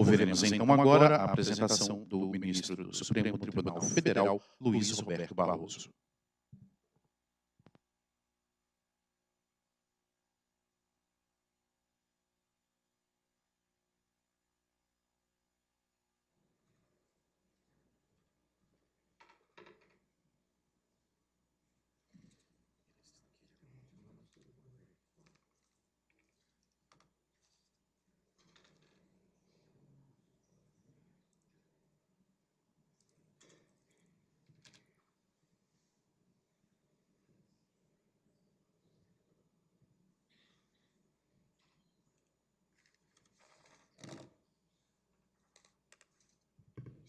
Ouviremos então agora a apresentação do ministro do Supremo Tribunal Federal, Luiz Roberto Barroso.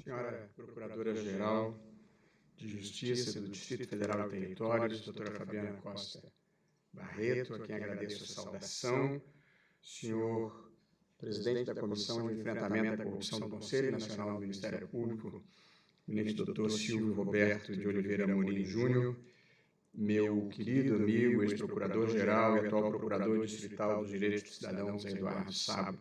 Senhora Procuradora-Geral de Justiça do Distrito Federal e Territórios, doutora Fabiana Costa Barreto, a quem agradeço a saudação, senhor presidente da Comissão de Enfrentamento à Corrupção do Conselho Nacional do Ministério Público, ministro doutor Silvio Roberto de Oliveira Amorim Júnior, meu querido amigo, ex-procurador-geral e atual procurador distrital dos Direitos dos Cidadãos, Eduardo Sabo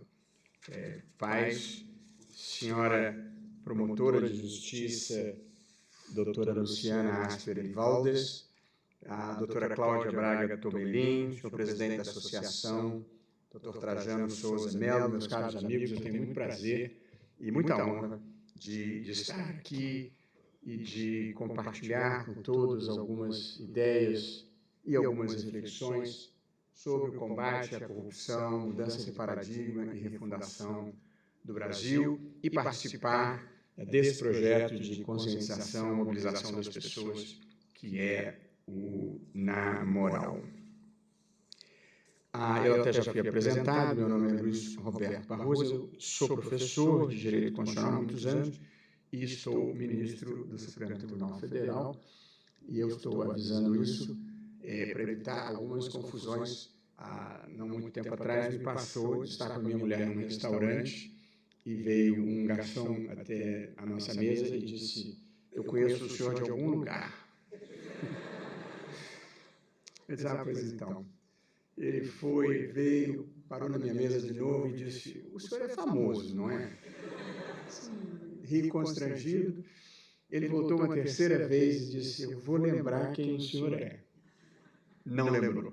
Paz, senhora promotora de justiça, doutora Luciana Asper Valdes, a doutora Cláudia Braga Tobelin, senhor presidente da associação, doutor Trajano Souza Melo, meus caros amigos, eu tenho muito prazer e muita honra de estar aqui e de compartilhar com todos algumas ideias e algumas reflexões sobre o combate à corrupção, mudança de paradigma e refundação do Brasil e participar desse projeto de conscientização, mobilização das pessoas, que é o Na Moral. Eu até já fui apresentado, meu nome é Luiz Roberto Barroso, eu sou professor de Direito Constitucional há muitos anos e estou ministro do Supremo Tribunal Federal, e eu estou avisando isso para evitar algumas confusões. Não muito tempo atrás me passou de estar com a minha mulher num restaurante e veio um garçom até a nossa mesa e disse: "Eu conheço o senhor de algum lugar." Eu disse: pois então. Ele veio, parou na minha mesa de novo e disse: "O senhor é famoso, não é?" Ri constrangido. Ele voltou uma terceira vez e disse: "Eu vou lembrar quem o senhor é." Não lembrou.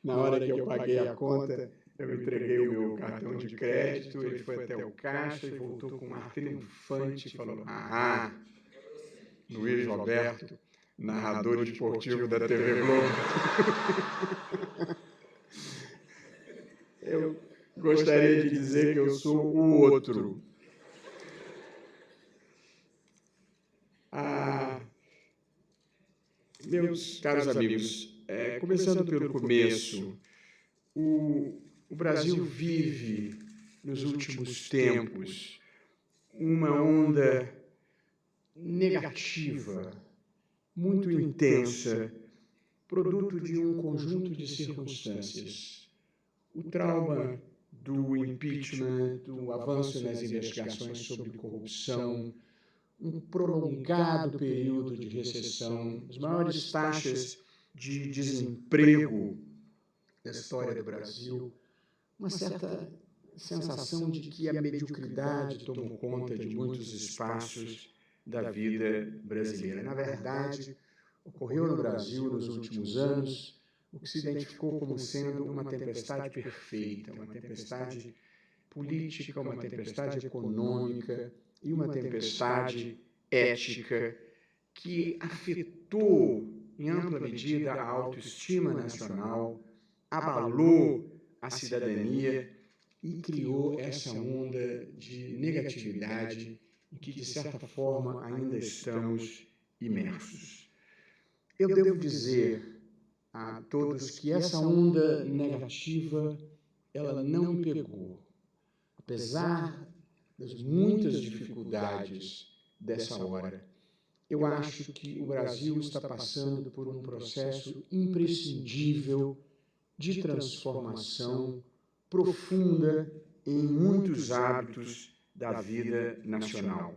Na hora que eu paguei a conta, eu entreguei o meu cartão de crédito, ele foi até o caixa e voltou com um ar triunfante e falou: Luiz Roberto, narrador esportivo da TV Globo. Eu gostaria de dizer que eu sou o outro. Meus caros amigos, começando pelo começo, o Brasil vive, nos últimos tempos, uma onda negativa, muito intensa, produto de um conjunto de circunstâncias. O trauma do impeachment, do avanço nas investigações sobre corrupção, um prolongado período de recessão, as maiores taxas de desemprego da história do Brasil, uma certa sensação de que a mediocridade tomou conta de muitos espaços da vida brasileira. Na verdade, ocorreu no Brasil, nos últimos anos, o que se identificou como sendo uma tempestade perfeita, uma tempestade política, uma tempestade econômica e uma tempestade ética que afetou, em ampla medida, a autoestima nacional, abalou a cidadania e criou essa onda de negatividade em que, de certa forma, ainda estamos imersos. Eu devo dizer a todos que essa onda negativa, ela não me pegou. Apesar das muitas dificuldades dessa hora, eu acho que o Brasil está passando por um processo imprescindível de transformação profunda em muitos hábitos da vida nacional.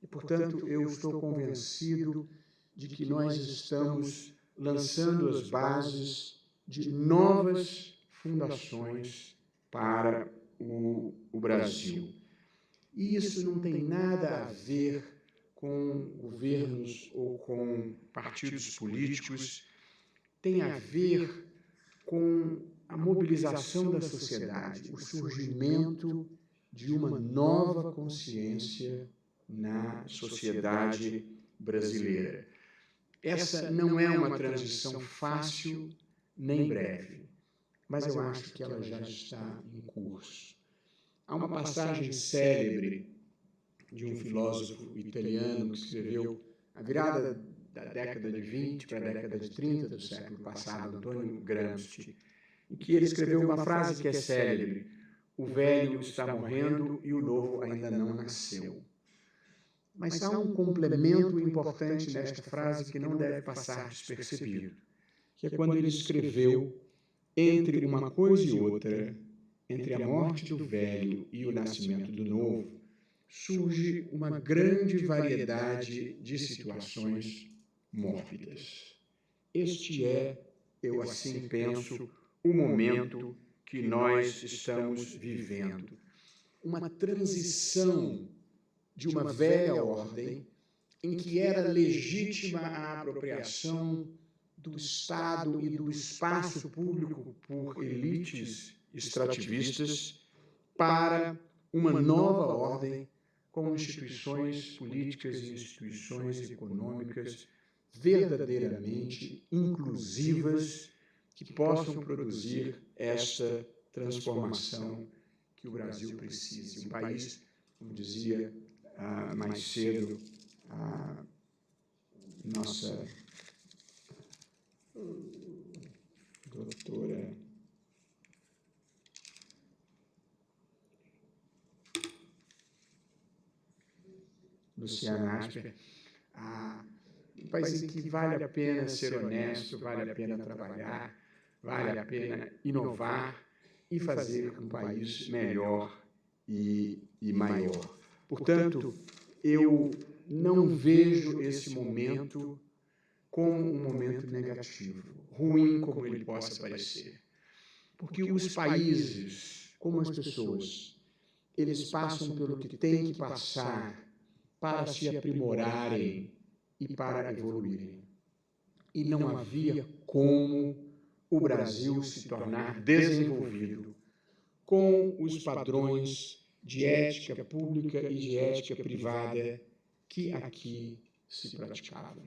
E, portanto, eu estou convencido de que nós estamos lançando as bases de novas fundações para o Brasil. E isso não tem nada a ver com governos ou com partidos políticos, tem a ver com a mobilização da sociedade, o surgimento de uma nova consciência na sociedade brasileira. Essa não é uma transição fácil nem breve, mas eu acho que ela já está em curso. Há uma passagem célebre de um filósofo italiano que escreveu a virada da década de 20 para a década de 30 do século passado, Antônio Gramsci, em que ele escreveu uma frase que é célebre: o velho está morrendo e o novo ainda não nasceu. Mas há um complemento importante nesta frase que não deve passar despercebido, que é quando ele escreveu: entre uma coisa e outra, entre a morte do velho e o nascimento do novo, surge uma grande variedade de situações mórbidas. Este é, eu assim penso, o momento que nós estamos vivendo. Uma transição de uma velha ordem em que era legítima a apropriação do Estado e do espaço público por elites extrativistas para uma nova ordem com instituições políticas e instituições econômicas verdadeiramente inclusivas que possam produzir esta transformação que o Brasil precisa. Um país, como dizia mais cedo a nossa doutora Luciana Asper, um país em que vale a pena ser honesto, vale a pena trabalhar, vale a pena inovar e fazer um país melhor e maior. Portanto, eu não vejo esse momento como um momento negativo, ruim como ele possa parecer. Porque os países, como as pessoas, eles passam pelo que têm que passar para se aprimorarem e para evoluírem. E não havia como o Brasil se tornar desenvolvido com os padrões de ética pública e de ética privada que aqui se praticavam.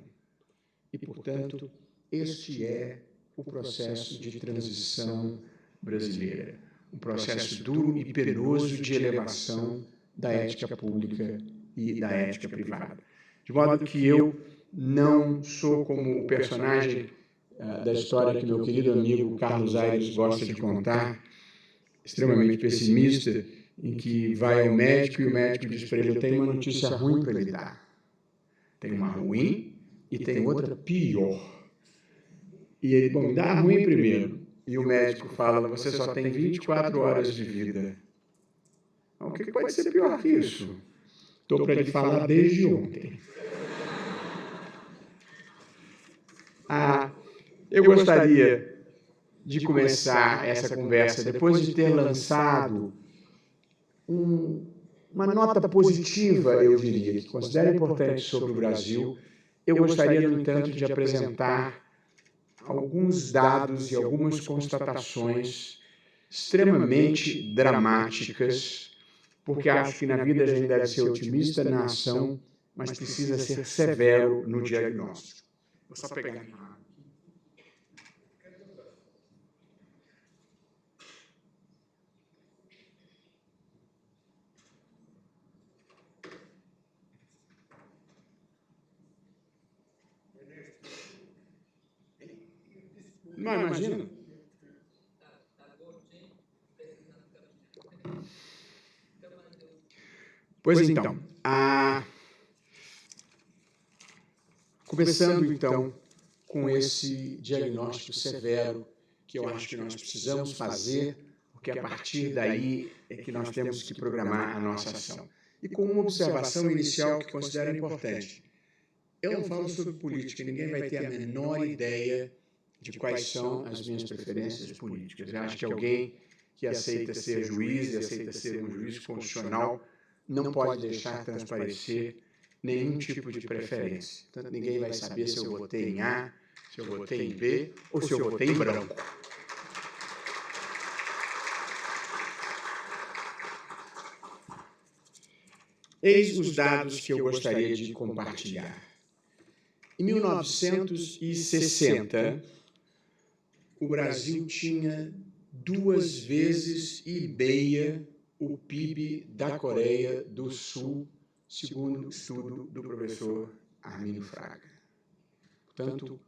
E, portanto, este é o processo de transição brasileira, um processo duro e penoso de elevação da ética pública e da ética privada. De modo que eu não sou como o personagem da história que meu querido amigo Carlos Aires gosta de contar, extremamente pessimista, em que vai ao médico e o médico diz para ele: eu tenho uma notícia ruim para lhe dar. Tem uma ruim e tem outra pior. E ele, bom, dá a ruim primeiro. E o médico fala: você só tem 24 horas de vida. O que pode ser pior que isso? Estou para lhe falar desde ontem. Eu gostaria de começar essa conversa, depois de ter lançado uma nota positiva, eu diria, que considero importante sobre o Brasil. Eu gostaria, no entanto, de apresentar alguns dados e algumas constatações extremamente dramáticas, porque acho que na vida a gente deve ser otimista na ação, mas precisa ser severo no diagnóstico. Vou só pegar minha água. Não, imagina. Pois então, começando então com esse diagnóstico severo que eu acho que nós precisamos fazer, porque a partir daí é que nós temos que programar a nossa ação. E com uma observação inicial que considero importante. Eu não falo sobre política, ninguém vai ter a menor ideia de quais são as minhas preferências políticas. Eu acho que alguém que aceita ser juiz e aceita ser um juiz constitucional, não pode deixar transparecer nenhum tipo de preferência. Portanto, ninguém vai saber se eu votei em A, se eu votei em B ou se eu votei em branco. Eis os dados que eu gostaria de compartilhar. Em 1960, o Brasil tinha 2,5 vezes o PIB da Coreia do Sul, segundo o estudo do professor Armínio Fraga. Portanto,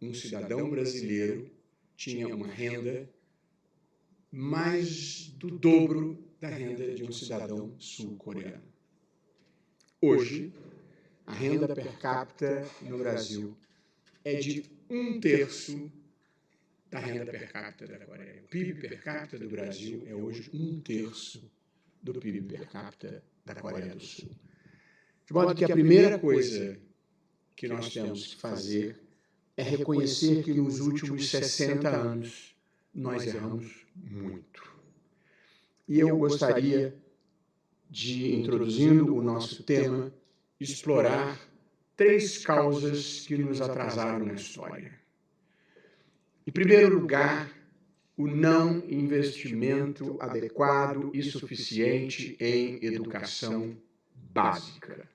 um cidadão brasileiro tinha uma renda mais do dobro da renda de um cidadão sul-coreano. Hoje, a renda per capita no Brasil é de 1/3 da renda per capita da Coreia. O PIB per capita do Brasil é hoje 1/3 do PIB per capita da Coreia do Sul. De modo que a primeira coisa que nós temos que fazer é reconhecer que nos últimos 60 anos nós erramos muito. E eu gostaria de, introduzindo o nosso tema, explorar 3 causas que nos atrasaram na história. Em primeiro lugar, o não investimento adequado e suficiente em educação básica.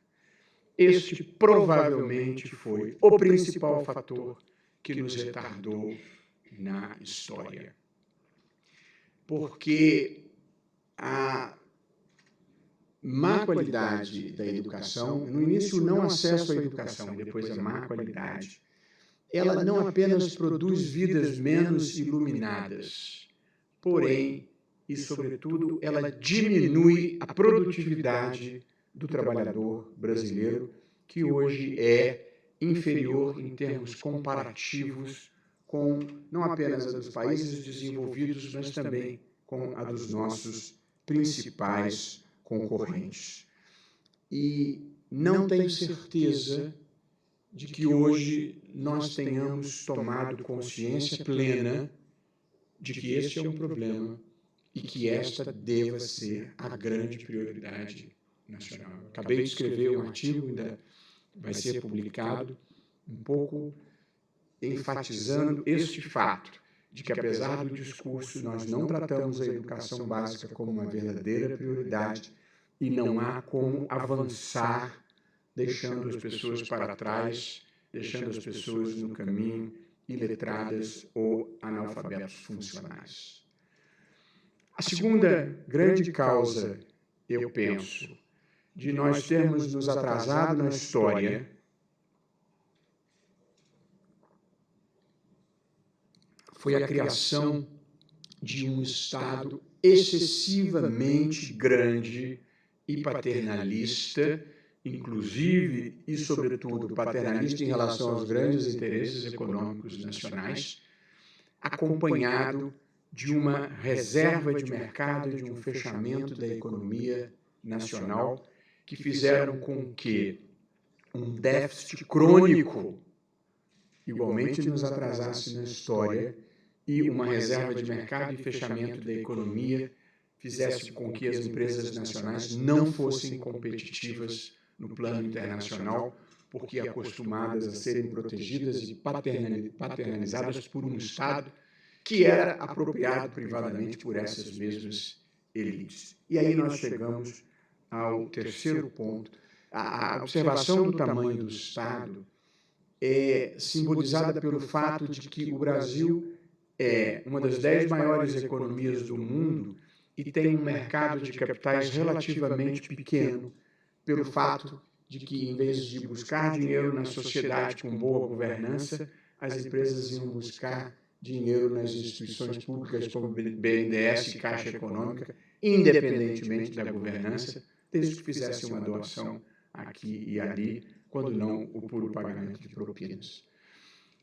Este provavelmente foi o principal fator que nos retardou na história. Porque a má qualidade da educação, no início o não acesso à educação, depois a má qualidade, ela não apenas produz vidas menos iluminadas, porém, e sobretudo, ela diminui a produtividade do trabalhador brasileiro, que hoje é inferior em termos comparativos com não apenas a dos países desenvolvidos, mas também com a dos nossos principais concorrentes. E não tenho certeza de que hoje nós tenhamos tomado consciência plena de que este é um problema e que esta deva ser a grande prioridade nacional. Acabei de escrever um artigo, ainda vai ser publicado, um pouco enfatizando este fato, de que apesar do discurso nós não tratamos a educação básica como uma verdadeira prioridade e não há como avançar deixando as pessoas para trás, deixando as pessoas no caminho iletradas ou analfabetos funcionais. A segunda grande causa, eu penso, de nós termos nos atrasado na história foi a criação de um Estado excessivamente grande e paternalista, inclusive e sobretudo paternalista em relação aos grandes interesses econômicos nacionais, acompanhado de uma reserva de mercado, de um fechamento da economia nacional, que fizeram com que um déficit crônico igualmente nos atrasasse na história e uma reserva de mercado e fechamento da economia fizesse com que as empresas nacionais não fossem competitivas no plano internacional, porque acostumadas a serem protegidas e paternalizadas por um Estado que era apropriado privadamente por essas mesmas elites. E aí nós chegamos ao terceiro ponto. A observação do tamanho do Estado é simbolizada pelo fato de que o Brasil é uma das 10 maiores economias do mundo e tem um mercado de capitais relativamente pequeno, pelo fato de que, em vez de buscar dinheiro na sociedade com boa governança, as empresas iam buscar dinheiro nas instituições públicas como BNDES e Caixa Econômica, independentemente da governança, desde que fizessem uma doação aqui e ali, quando não o puro pagamento de propinas.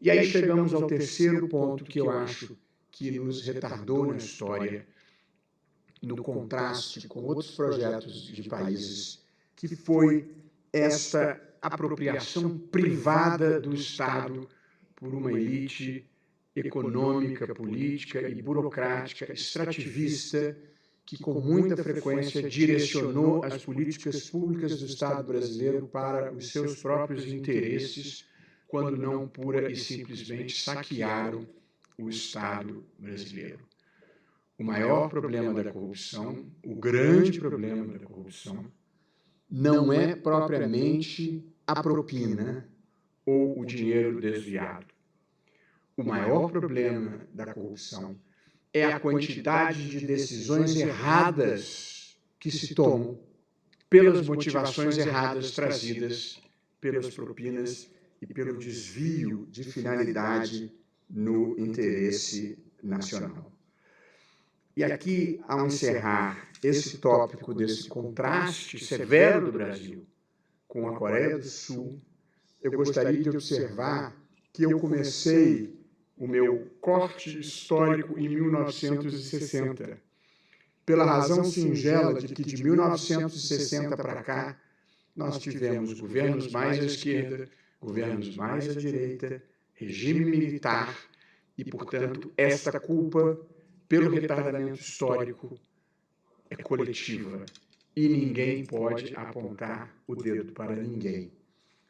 E aí chegamos ao terceiro ponto que eu acho que nos retardou na história, no contraste com outros projetos de países, que foi esta apropriação privada do Estado por uma elite econômica, política e burocrática extrativista que, com muita frequência, direcionou as políticas públicas do Estado brasileiro para os seus próprios interesses, quando não pura e simplesmente saquearam o Estado brasileiro. O maior problema da corrupção, o grande problema da corrupção, não é propriamente a propina ou o dinheiro desviado. O maior problema da corrupção é a quantidade de decisões erradas que se tomam pelas motivações erradas trazidas pelas propinas e pelo desvio de finalidade no interesse nacional. E aqui, ao encerrar esse tópico desse contraste severo do Brasil com a Coreia do Sul, eu gostaria de observar que eu comecei o meu corte histórico em 1960, pela razão singela de que de 1960 para cá nós tivemos governos mais à esquerda, governos mais à direita, regime militar e, portanto, esta culpa pelo retardamento histórico é coletiva e ninguém pode apontar o dedo para ninguém.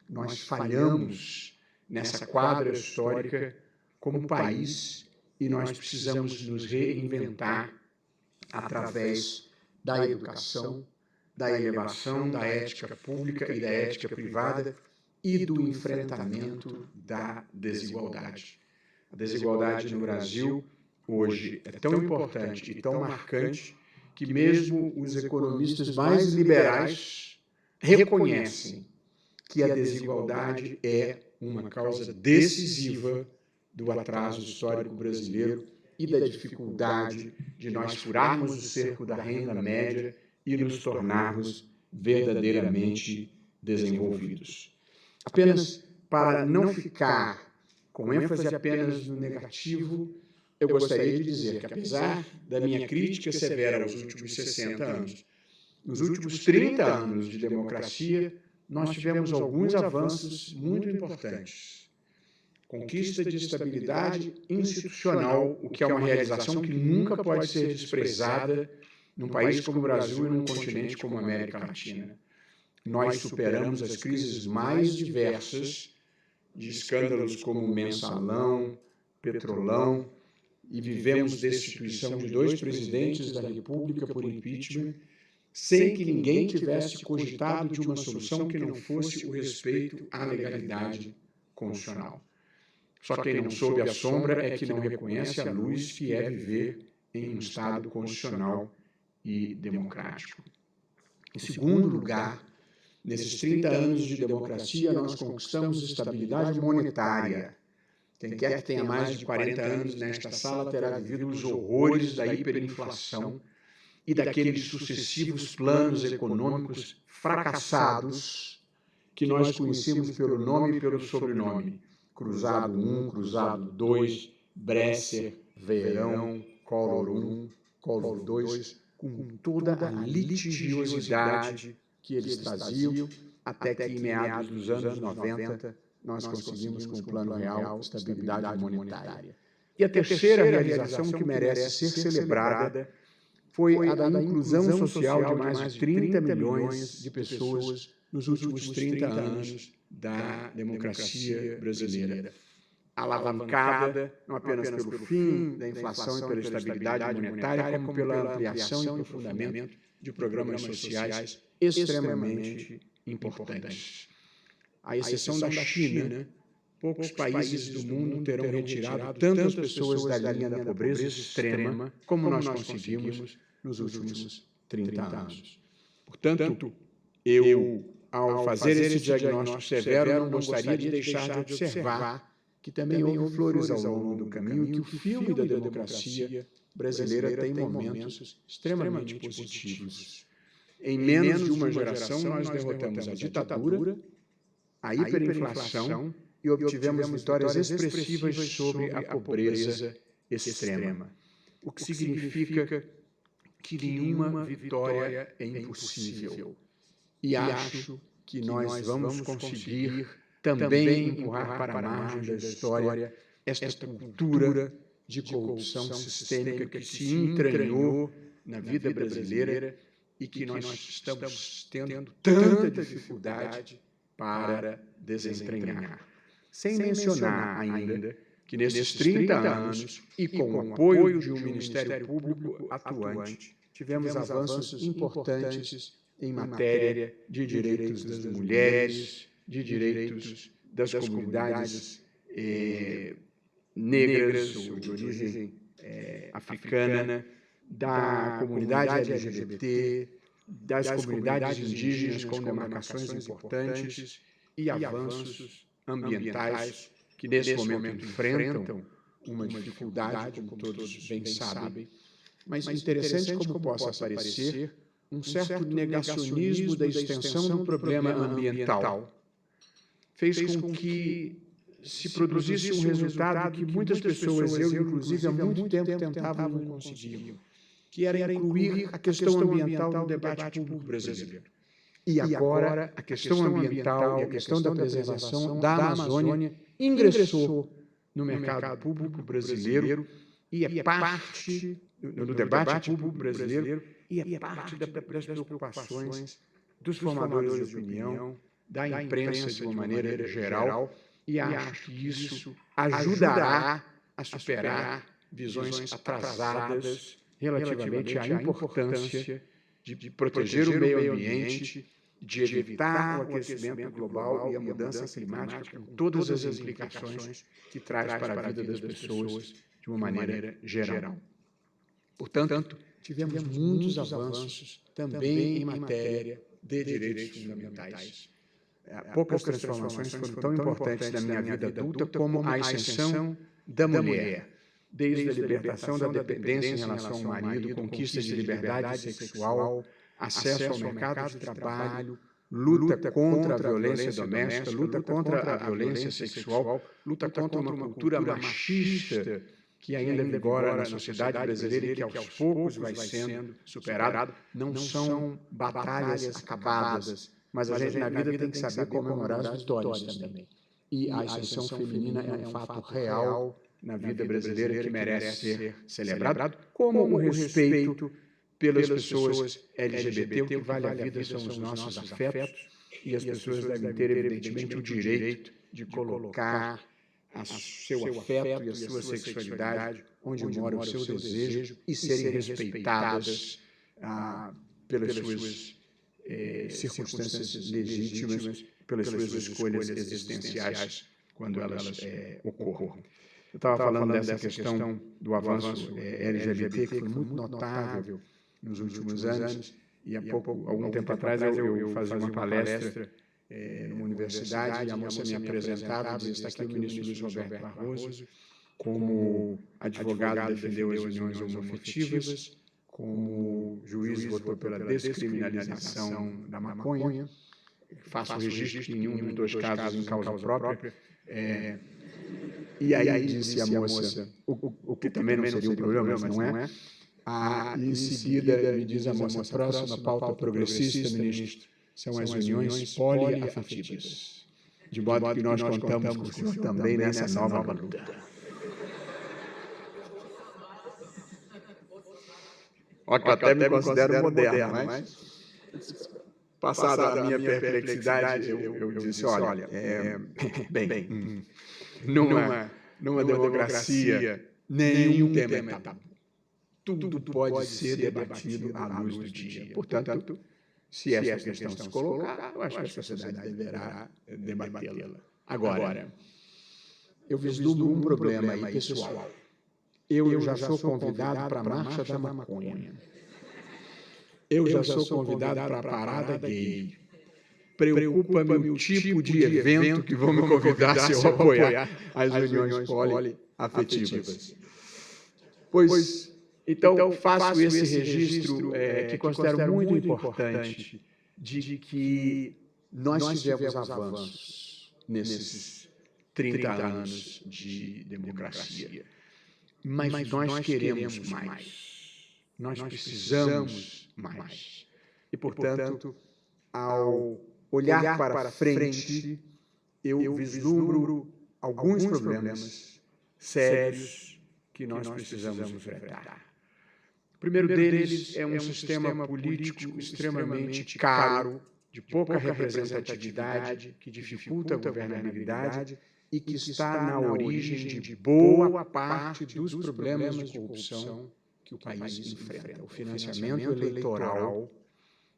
Nós falhamos nessa quadra histórica como país e nós precisamos nos reinventar através da educação, da elevação da ética pública e da ética privada e do enfrentamento da desigualdade. A desigualdade no Brasil hoje é tão importante e tão marcante que mesmo os economistas mais liberais reconhecem que a desigualdade é uma causa decisiva do atraso histórico brasileiro e da dificuldade de nós furarmos o cerco da renda média e nos tornarmos verdadeiramente desenvolvidos. Apenas para não ficar com ênfase apenas no negativo, eu gostaria de dizer que, apesar da minha crítica severa aos últimos 60 anos, nos últimos 30 anos de democracia, nós tivemos alguns avanços muito importantes. Conquista de estabilidade institucional, o que é uma realização que nunca pode ser desprezada num país como o Brasil e num continente como a América Latina. Nós superamos as crises mais diversas, de escândalos como o Mensalão, Petrolão, e vivemos destituição de 2 presidentes da República por impeachment, sem que ninguém tivesse cogitado de uma solução que não fosse o respeito à legalidade constitucional. Só quem não soube a sombra é que não reconhece a luz que é viver em um Estado constitucional e democrático. Em segundo lugar, nesses 30 anos de democracia, nós conquistamos estabilidade monetária. Quem quer que tenha mais de 40 anos nesta sala terá vivido os horrores da hiperinflação e daqueles sucessivos planos econômicos fracassados que nós conhecemos pelo nome e pelo sobrenome. Cruzado 1, Cruzado 2, Bresser, Verão, Collor 1, Collor 2, com toda a litigiosidade que eles traziam, até que em meados dos anos 90 nós conseguimos com o Plano Real estabilidade monetária. E a terceira realização que merece ser celebrada foi a da inclusão social de mais de 30 milhões de pessoas nos últimos 30 anos da democracia brasileira. Alavancada não apenas pelo fim da inflação e pela estabilidade monetária, como pela ampliação e aprofundamento de programas sociais extremamente importantes. À exceção da China, poucos países do mundo terão retirado tantas pessoas da linha da pobreza extrema como nós conseguimos nos últimos 30 anos. Portanto, eu, ao fazer esse diagnóstico severo, não gostaria de deixar de observar que também houve flores ao longo do caminho e que o filme da democracia brasileira tem momentos extremamente positivos. Em menos de uma geração, nós derrotamos a ditadura, a hiperinflação e obtivemos vitórias expressivas sobre a pobreza extrema. O que significa que nenhuma vitória é impossível. E acho que nós vamos conseguir também empurrar para a margem da história esta cultura de corrupção sistêmica que se entranhou na vida brasileira e que nós estamos tendo tanta dificuldade para desentranhar. Sem mencionar ainda que nesses 30 anos, e com o apoio de um Ministério Público atuante, tivemos avanços importantes em matéria de direitos das mulheres, de direitos das comunidades negras ou de origem africana, da comunidade LGBT, das comunidades indígenas com demarcações importantes e avanços ambientais que nesse momento enfrentam uma dificuldade, como todos bem sabem, mas interessante como possa parecer um certo negacionismo da extensão do problema ambiental fez com que se produzisse um resultado que muitas pessoas, eu inclusive, há muito tempo tentavam e não conseguiam, que era incluir a questão ambiental no debate público brasileiro. E agora, a questão ambiental e a questão da preservação da Amazônia ingressou no mercado público brasileiro e é parte, no debate público brasileiro, e é parte das preocupações dos formadores de opinião, da imprensa de uma maneira geral, e acho que isso ajudará a superar visões atrasadas relativamente à importância de proteger o meio ambiente, de evitar o aquecimento global e a mudança climática, com todas as implicações que traz para a vida das pessoas de uma maneira geral. Portanto, tivemos muitos avanços também em matéria de direitos fundamentais. Poucas transformações foram tão importantes na minha vida adulta como a ascensão da mulher, desde a libertação da dependência em relação ao marido, conquista de liberdade sexual, acesso ao mercado de trabalho, luta contra a violência doméstica, luta contra a violência sexual, luta contra uma cultura machista que ainda vigora na sociedade brasileira e que aos poucos vai sendo superado. Não são batalhas acabadas, mas a gente na vida tem que saber comemorar as vitórias também. E a ascensão feminina é um fato real na vida brasileira que merece ser celebrado, como o respeito pelas pessoas LGBT. O que vale a vida são os nossos afetos, e as pessoas devem ter, evidentemente, o direito de colocar o seu afeto e a sua sexualidade onde mora o seu desejo e serem respeitadas pelas suas circunstâncias legítimas, pelas suas escolhas existenciais quando elas ocorram. Eu estava falando dessa questão do avanço LGBT, que foi muito notável nos últimos anos, e algum tempo atrás eu fazia uma palestra numa universidade, e a moça me apresentava e dizia: está aqui o ministro Luiz Roberto Barroso, como advogado defendeu as uniões homoafetivas, como juiz votou pela descriminalização da maconha, faço o registro que em um dos dois casos em causa própria, e aí disse a moça, o que também não seria um problema, mas não é. Em seguida, me diz a moça: próxima pauta progressista, ministro, são as uniões poliafetivas. De modo que nós contamos com o senhor também nessa nova luta. Ó, que até me considero moderno, mas passada a minha perplexidade, eu disse: olha, bem, numa democracia, nenhum tema é tabu. Tudo pode ser debatido à luz do dia. Portanto, se essa questão se colocar, eu acho que a sociedade deverá debatê-la. Agora, eu vislumbro um problema aí, pessoal. Eu já sou convidado para a Marcha da Maconha. Eu já sou convidado para a Parada Gay. Preocupa-me o tipo de evento que vão me convidar se eu apoiar as uniões poliafetivas. Pois, então, faço esse registro que considero muito importante de que nós tivemos avanços nesses 30 anos de democracia. Mas nós queremos mais. Nós precisamos mais. E, portanto, ao olhar para frente, eu vislumbro alguns problemas sérios que nós precisamos enfrentar. O primeiro deles é um sistema político extremamente caro, de pouca representatividade, que dificulta a governabilidade e que está na origem de boa parte dos problemas de corrupção que o país enfrenta. O financiamento eleitoral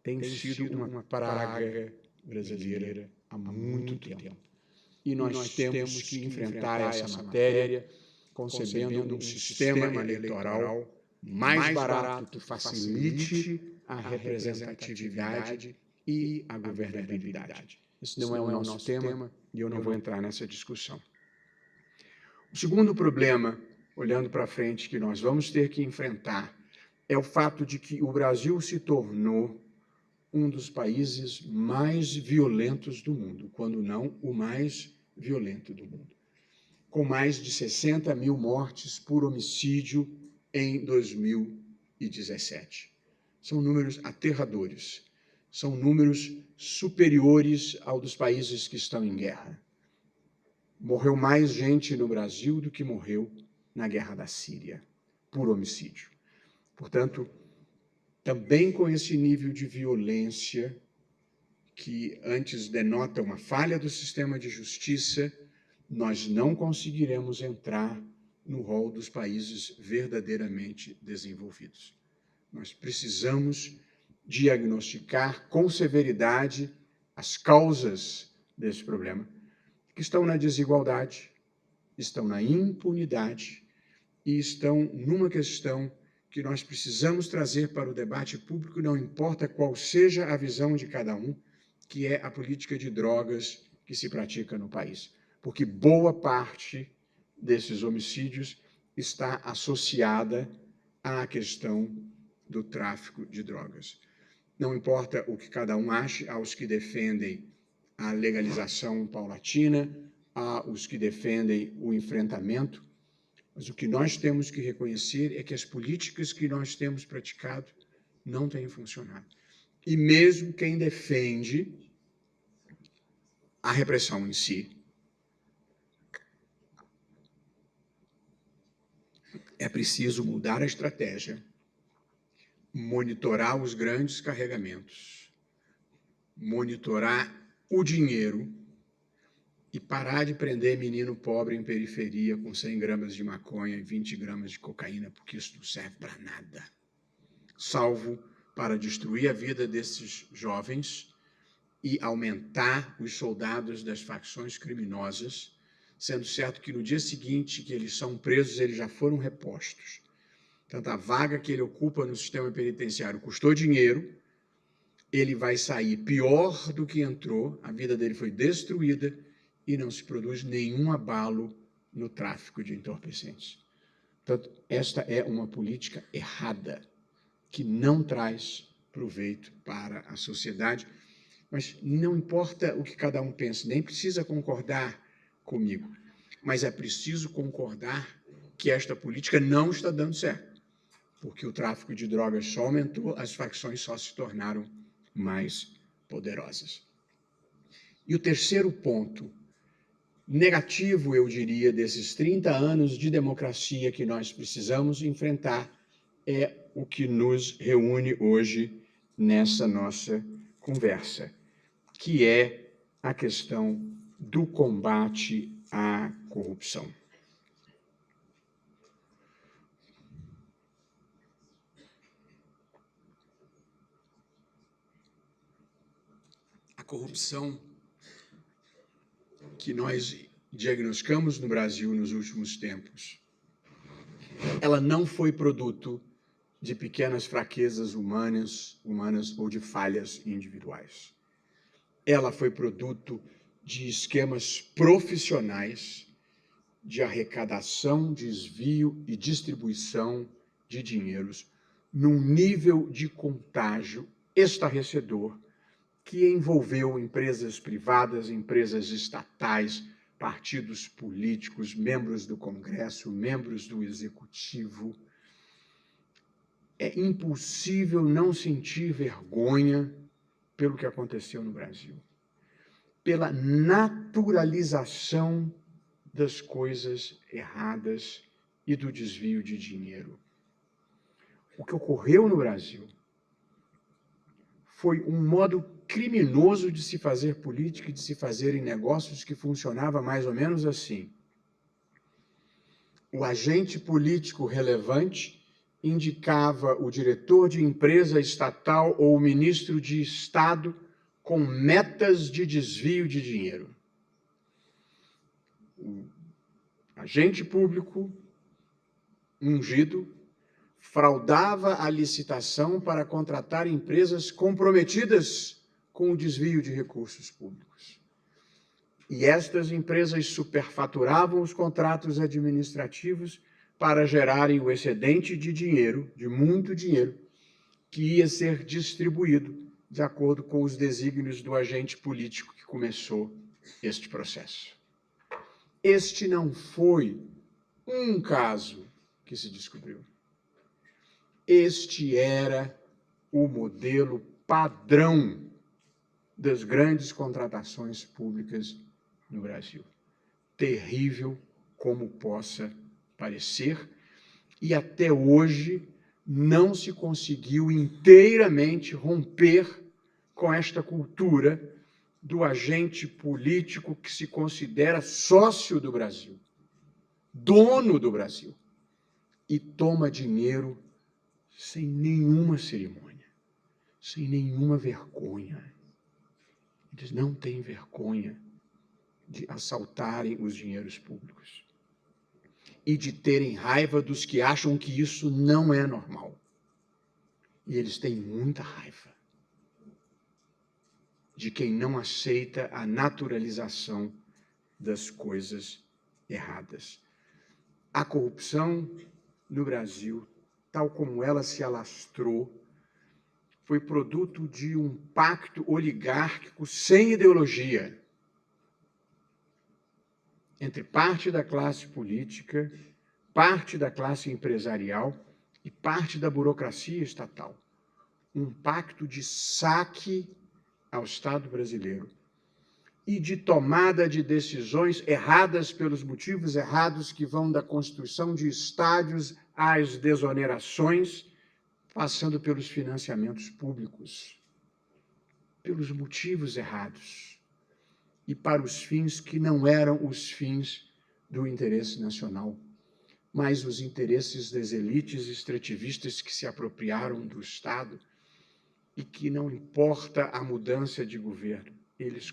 tem sido uma praga brasileira há muito tempo. E nós temos que enfrentar essa matéria concebendo um sistema eleitoral mais barato que facilite a representatividade e a governabilidade. Esse não é o nosso tema e eu não vou entrar nessa discussão. O segundo problema, olhando para frente, que nós vamos ter que enfrentar é o fato de que o Brasil se tornou um dos países mais violentos do mundo, quando não o mais violento do mundo, com mais de 60 mil mortes por homicídio em 2017. São números aterradores, são números superiores ao dos países que estão em guerra. Morreu mais gente no Brasil do que morreu na guerra da Síria, por homicídio. Portanto, também com esse nível de violência, que antes denota uma falha do sistema de justiça, nós não conseguiremos entrar no rol dos países verdadeiramente desenvolvidos. Nós precisamos diagnosticar com severidade as causas desse problema, que estão na desigualdade, estão na impunidade e estão numa questão que nós precisamos trazer para o debate público, não importa qual seja a visão de cada um, que é a política de drogas que se pratica no país. Porque boa parte desses homicídios está associada à questão do tráfico de drogas. Não importa o que cada um ache, aos que defendem a legalização paulatina, aos que defendem o enfrentamento, mas o que nós temos que reconhecer é que as políticas que nós temos praticado não têm funcionado. E mesmo quem defende a repressão em si, é preciso mudar a estratégia, monitorar os grandes carregamentos, monitorar o dinheiro e parar de prender menino pobre em periferia com 100 gramas de maconha e 20 gramas de cocaína, porque isso não serve para nada, salvo para destruir a vida desses jovens e aumentar os soldados das facções criminosas, sendo certo que no dia seguinte que eles são presos, eles já foram repostos. Portanto, a vaga que ele ocupa no sistema penitenciário custou dinheiro, ele vai sair pior do que entrou, a vida dele foi destruída e não se produz nenhum abalo no tráfico de entorpecentes. Portanto, esta é uma política errada, que não traz proveito para a sociedade, mas não importa o que cada um pense, nem precisa concordar comigo, mas é preciso concordar que esta política não está dando certo, porque o tráfico de drogas só aumentou, as facções só se tornaram mais poderosas. E o terceiro ponto negativo, eu diria, desses 30 anos de democracia que nós precisamos enfrentar é o que nos reúne hoje nessa nossa conversa, que é a questão do combate à corrupção. A corrupção que nós diagnosticamos no Brasil nos últimos tempos, ela não foi produto de pequenas fraquezas humanas ou de falhas individuais. Ela foi produto de esquemas profissionais de arrecadação, desvio e distribuição de dinheiros num nível de contágio estarrecedor que envolveu empresas privadas, empresas estatais, partidos políticos, membros do Congresso, membros do Executivo. É impossível não sentir vergonha pelo que aconteceu no Brasil, pela naturalização das coisas erradas e do desvio de dinheiro. O que ocorreu no Brasil foi um modo criminoso de se fazer política e de se fazerem negócios que funcionava mais ou menos assim. O agente político relevante indicava o diretor de empresa estatal ou o ministro de Estado com metas de desvio de dinheiro. O agente público ungido fraudava a licitação para contratar empresas comprometidas com o desvio de recursos públicos. E estas empresas superfaturavam os contratos administrativos para gerarem o excedente de dinheiro, de muito dinheiro, que ia ser distribuído de acordo com os desígnios do agente político que começou este processo. Este não foi um caso que se descobriu. Este era o modelo padrão das grandes contratações públicas no Brasil. Terrível como possa parecer, e até hoje não se conseguiu inteiramente romper com esta cultura do agente político que se considera sócio do Brasil, dono do Brasil, e toma dinheiro sem nenhuma cerimônia, sem nenhuma vergonha. Eles não têm vergonha de assaltarem os dinheiros públicos e de terem raiva dos que acham que isso não é normal. E eles têm muita raiva de quem não aceita a naturalização das coisas erradas. A corrupção no Brasil, tal como ela se alastrou, foi produto de um pacto oligárquico sem ideologia entre parte da classe política, parte da classe empresarial e parte da burocracia estatal. Um pacto de saque ao Estado brasileiro e de tomada de decisões erradas pelos motivos errados que vão da construção de estádios às desonerações, passando pelos financiamentos públicos, pelos motivos errados e para os fins que não eram os fins do interesse nacional, mas os interesses das elites extrativistas que se apropriaram do Estado e que não importa a mudança de governo, eles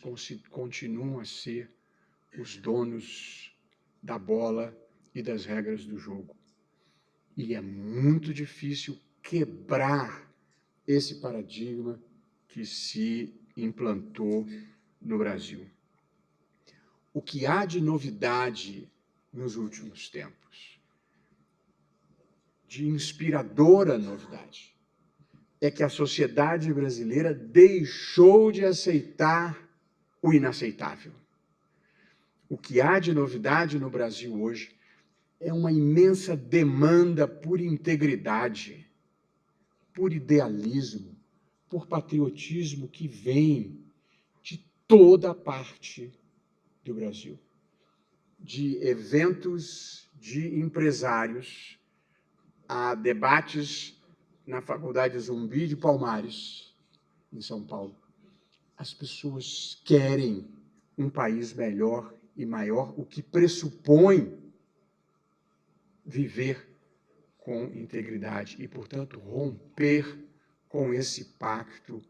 continuam a ser os donos da bola e das regras do jogo. E é muito difícil quebrar esse paradigma que se implantou no Brasil. O que há de novidade nos últimos tempos, de inspiradora novidade, é que a sociedade brasileira deixou de aceitar o inaceitável. O que há de novidade no Brasil hoje é uma imensa demanda por integridade, por idealismo, por patriotismo que vem de toda parte do Brasil, de eventos de empresários a debates na Faculdade Zumbi de Palmares, em São Paulo. As pessoas querem um país melhor e maior, o que pressupõe viver com integridade e, portanto, romper com esse pacto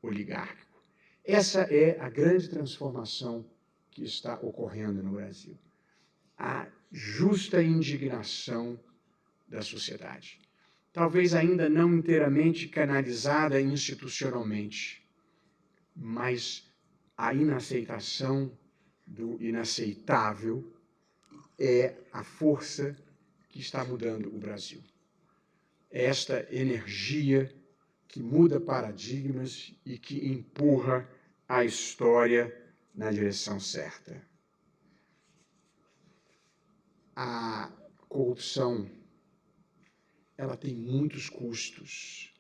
oligárquico. Essa é a grande transformação que está ocorrendo no Brasil. A justa indignação da sociedade. Talvez ainda não inteiramente canalizada institucionalmente, mas a inaceitação do inaceitável é a força que está mudando o Brasil. É esta energia que muda paradigmas e que empurra a história na direção certa. A corrupção, ela tem muitos custos.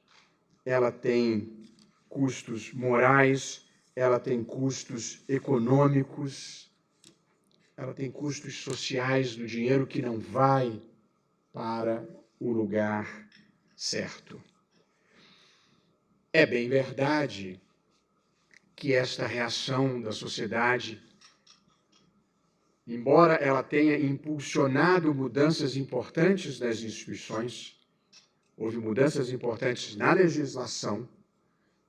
Ela tem custos morais, ela tem custos econômicos, ela tem custos sociais do dinheiro que não vai para o lugar certo. É bem verdade que esta reação da sociedade, embora ela tenha impulsionado mudanças importantes nas instituições, houve mudanças importantes na legislação,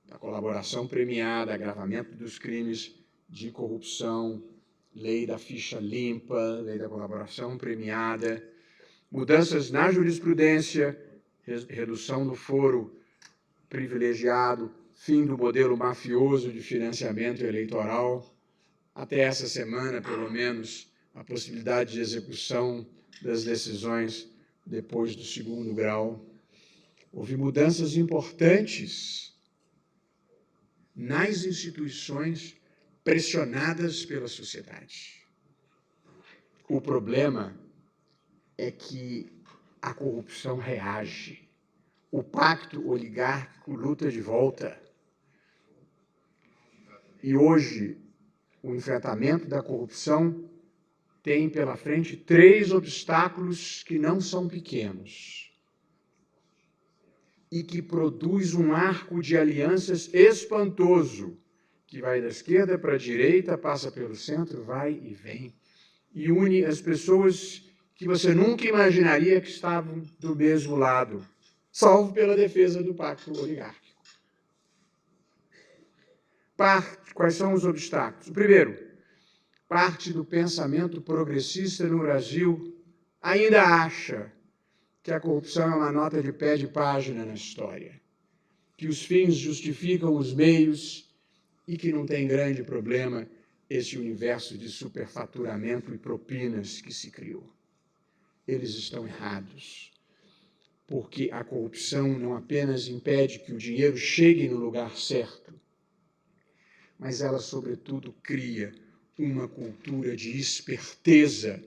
da colaboração premiada, agravamento dos crimes de corrupção, lei da ficha limpa, lei da colaboração premiada, mudanças na jurisprudência, redução do foro privilegiado, fim do modelo mafioso de financiamento eleitoral, até essa semana, pelo menos, a possibilidade de execução das decisões depois do segundo grau. Houve mudanças importantes nas instituições pressionadas pela sociedade. O problema é que a corrupção reage. O pacto oligárquico luta de volta. E hoje, o enfrentamento da corrupção tem pela frente 3 obstáculos que não são pequenos e que produz um arco de alianças espantoso, que vai da esquerda para a direita, passa pelo centro, vai e vem, e une as pessoas que você nunca imaginaria que estavam do mesmo lado, salvo pela defesa do pacto oligárquico. Quais são os obstáculos? O primeiro, parte do pensamento progressista no Brasil ainda acha que a corrupção é uma nota de pé de página na história, que os fins justificam os meios e que não tem grande problema esse universo de superfaturamento e propinas que se criou. Eles estão errados, porque a corrupção não apenas impede que o dinheiro chegue no lugar certo, mas ela, sobretudo, cria uma cultura de esperteza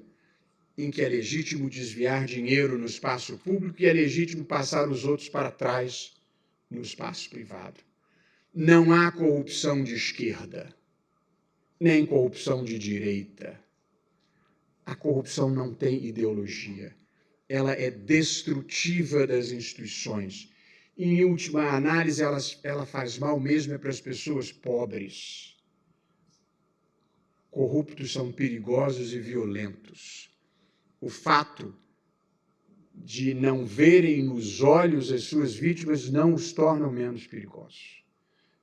em que é legítimo desviar dinheiro no espaço público e é legítimo passar os outros para trás no espaço privado. Não há corrupção de esquerda, nem corrupção de direita. A corrupção não tem ideologia. Ela é destrutiva das instituições. Em última análise, ela faz mal mesmo para as pessoas pobres. Corruptos são perigosos e violentos. O fato de não verem nos olhos as suas vítimas não os torna menos perigosos.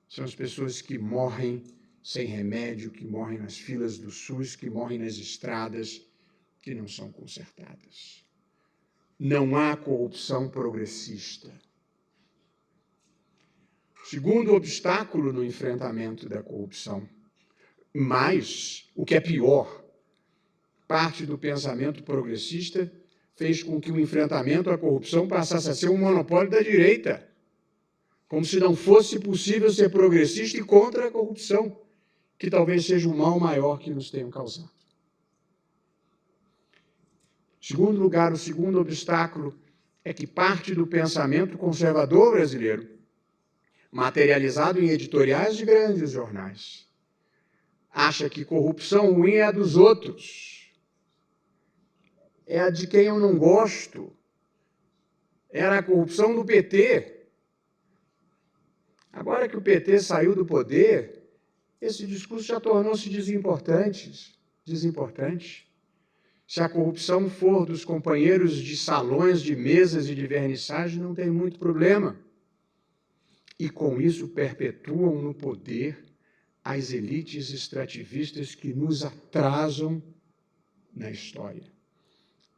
São as pessoas que morrem sem remédio, que morrem nas filas do SUS, que morrem nas estradas, que não são consertadas. Não há corrupção progressista. Segundo obstáculo no enfrentamento da corrupção, mas, o que é pior, parte do pensamento progressista fez com que o enfrentamento à corrupção passasse a ser um monopólio da direita, como se não fosse possível ser progressista e contra a corrupção, que talvez seja um mal maior que nos tenham causado. Em segundo lugar, o segundo obstáculo é que parte do pensamento conservador brasileiro, materializado em editoriais de grandes jornais, acha que corrupção ruim é a dos outros, é a de quem eu não gosto, era a corrupção do PT. Agora que o PT saiu do poder, esse discurso já tornou-se desimportante. Se a corrupção for dos companheiros de salões, de mesas e de vernissagem, não tem muito problema. E com isso perpetuam no poder as elites extrativistas que nos atrasam na história.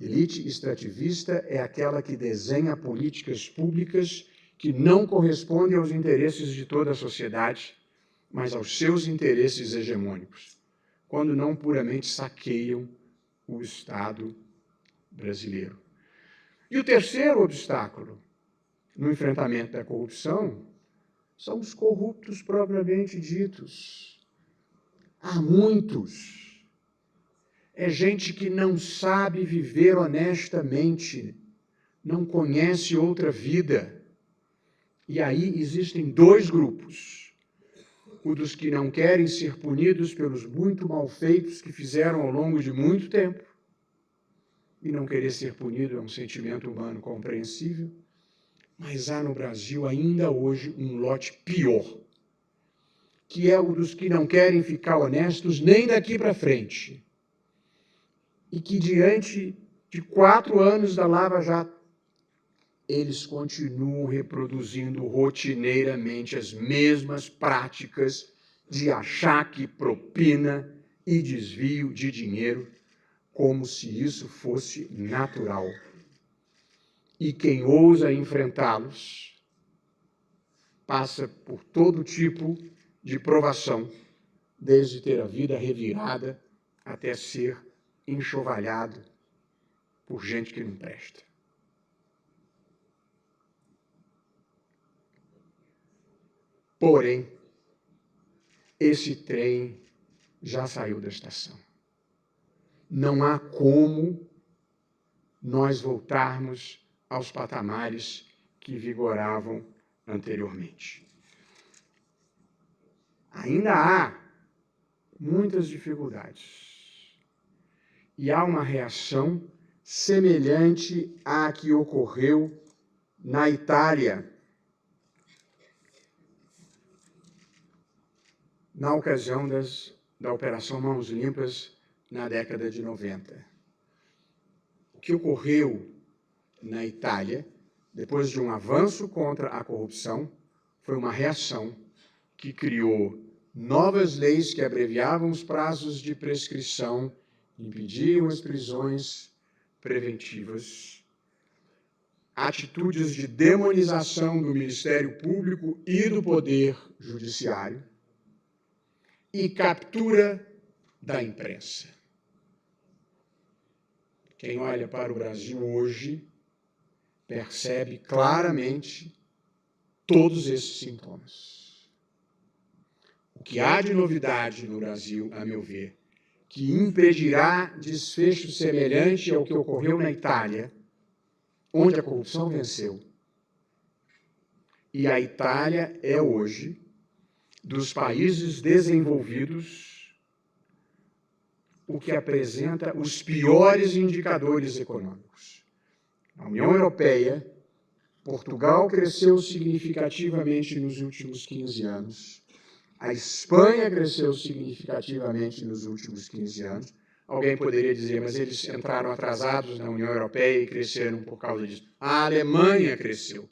Elite extrativista é aquela que desenha políticas públicas que não correspondem aos interesses de toda a sociedade, mas aos seus interesses hegemônicos, quando não puramente saqueiam o Estado brasileiro. E o terceiro obstáculo no enfrentamento da corrupção são os corruptos propriamente ditos. Há muitos. É gente que não sabe viver honestamente, não conhece outra vida. E aí existem 2 grupos. o dos que não querem ser punidos pelos muito malfeitos que fizeram ao longo de muito tempo. E não querer ser punido é um sentimento humano compreensível, mas há no Brasil ainda hoje um lote pior, que é o dos que não querem ficar honestos nem daqui para frente. E que, diante de 4 anos da Lava Jato, eles continuam reproduzindo rotineiramente as mesmas práticas de achaque, propina e desvio de dinheiro, como se isso fosse natural. E quem ousa enfrentá-los passa por todo tipo de provação, desde ter a vida revirada até ser enxovalhado por gente que não presta. Porém, esse trem já saiu da estação. Não há como nós voltarmos aos patamares que vigoravam anteriormente. Ainda há muitas dificuldades. E há uma reação semelhante à que ocorreu na Itália, na ocasião da Operação Mãos Limpas, na década de 90. O que ocorreu na Itália, depois de um avanço contra a corrupção, foi uma reação que criou novas leis que abreviavam os prazos de prescrição, impediam as prisões preventivas, atitudes de demonização do Ministério Público e do Poder Judiciário e captura da imprensa. Quem olha para o Brasil hoje percebe claramente todos esses sintomas. O que há de novidade no Brasil, a meu ver, que impedirá desfecho semelhante ao que ocorreu na Itália, onde a corrupção venceu. E a Itália é hoje, dos países desenvolvidos, o que apresenta os piores indicadores econômicos. Na União Europeia, Portugal cresceu significativamente nos últimos 15 anos. A Espanha cresceu significativamente nos últimos 15 anos. Alguém poderia dizer, mas eles entraram atrasados na União Europeia e cresceram por causa disso. A Alemanha cresceu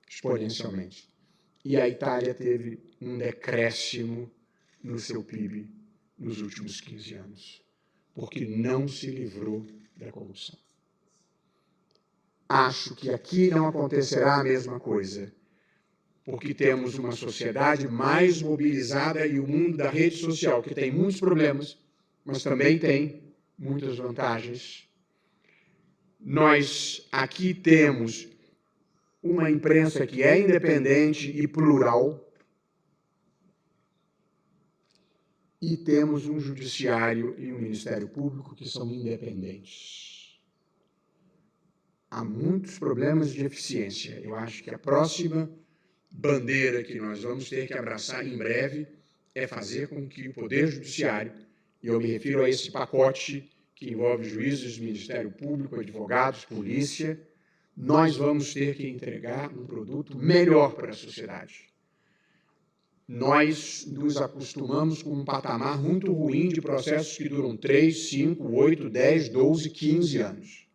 exponencialmente. E a Itália teve um decréscimo no seu PIB nos últimos 15 anos, porque não se livrou da corrupção. Acho que aqui não acontecerá a mesma coisa, porque temos uma sociedade mais mobilizada e o mundo da rede social, que tem muitos problemas, mas também tem muitas vantagens. Nós aqui temos uma imprensa que é independente e plural, e temos um judiciário e um Ministério Público que são independentes. Há muitos problemas de eficiência. Eu acho que a próxima bandeira que nós vamos ter que abraçar em breve é fazer com que o Poder Judiciário, e eu me refiro a esse pacote que envolve juízes, Ministério Público, advogados, polícia, nós vamos ter que entregar um produto melhor para a sociedade. Nós nos acostumamos com um patamar muito ruim de processos que duram 3, 5, 8, 10, 12, 15 anos.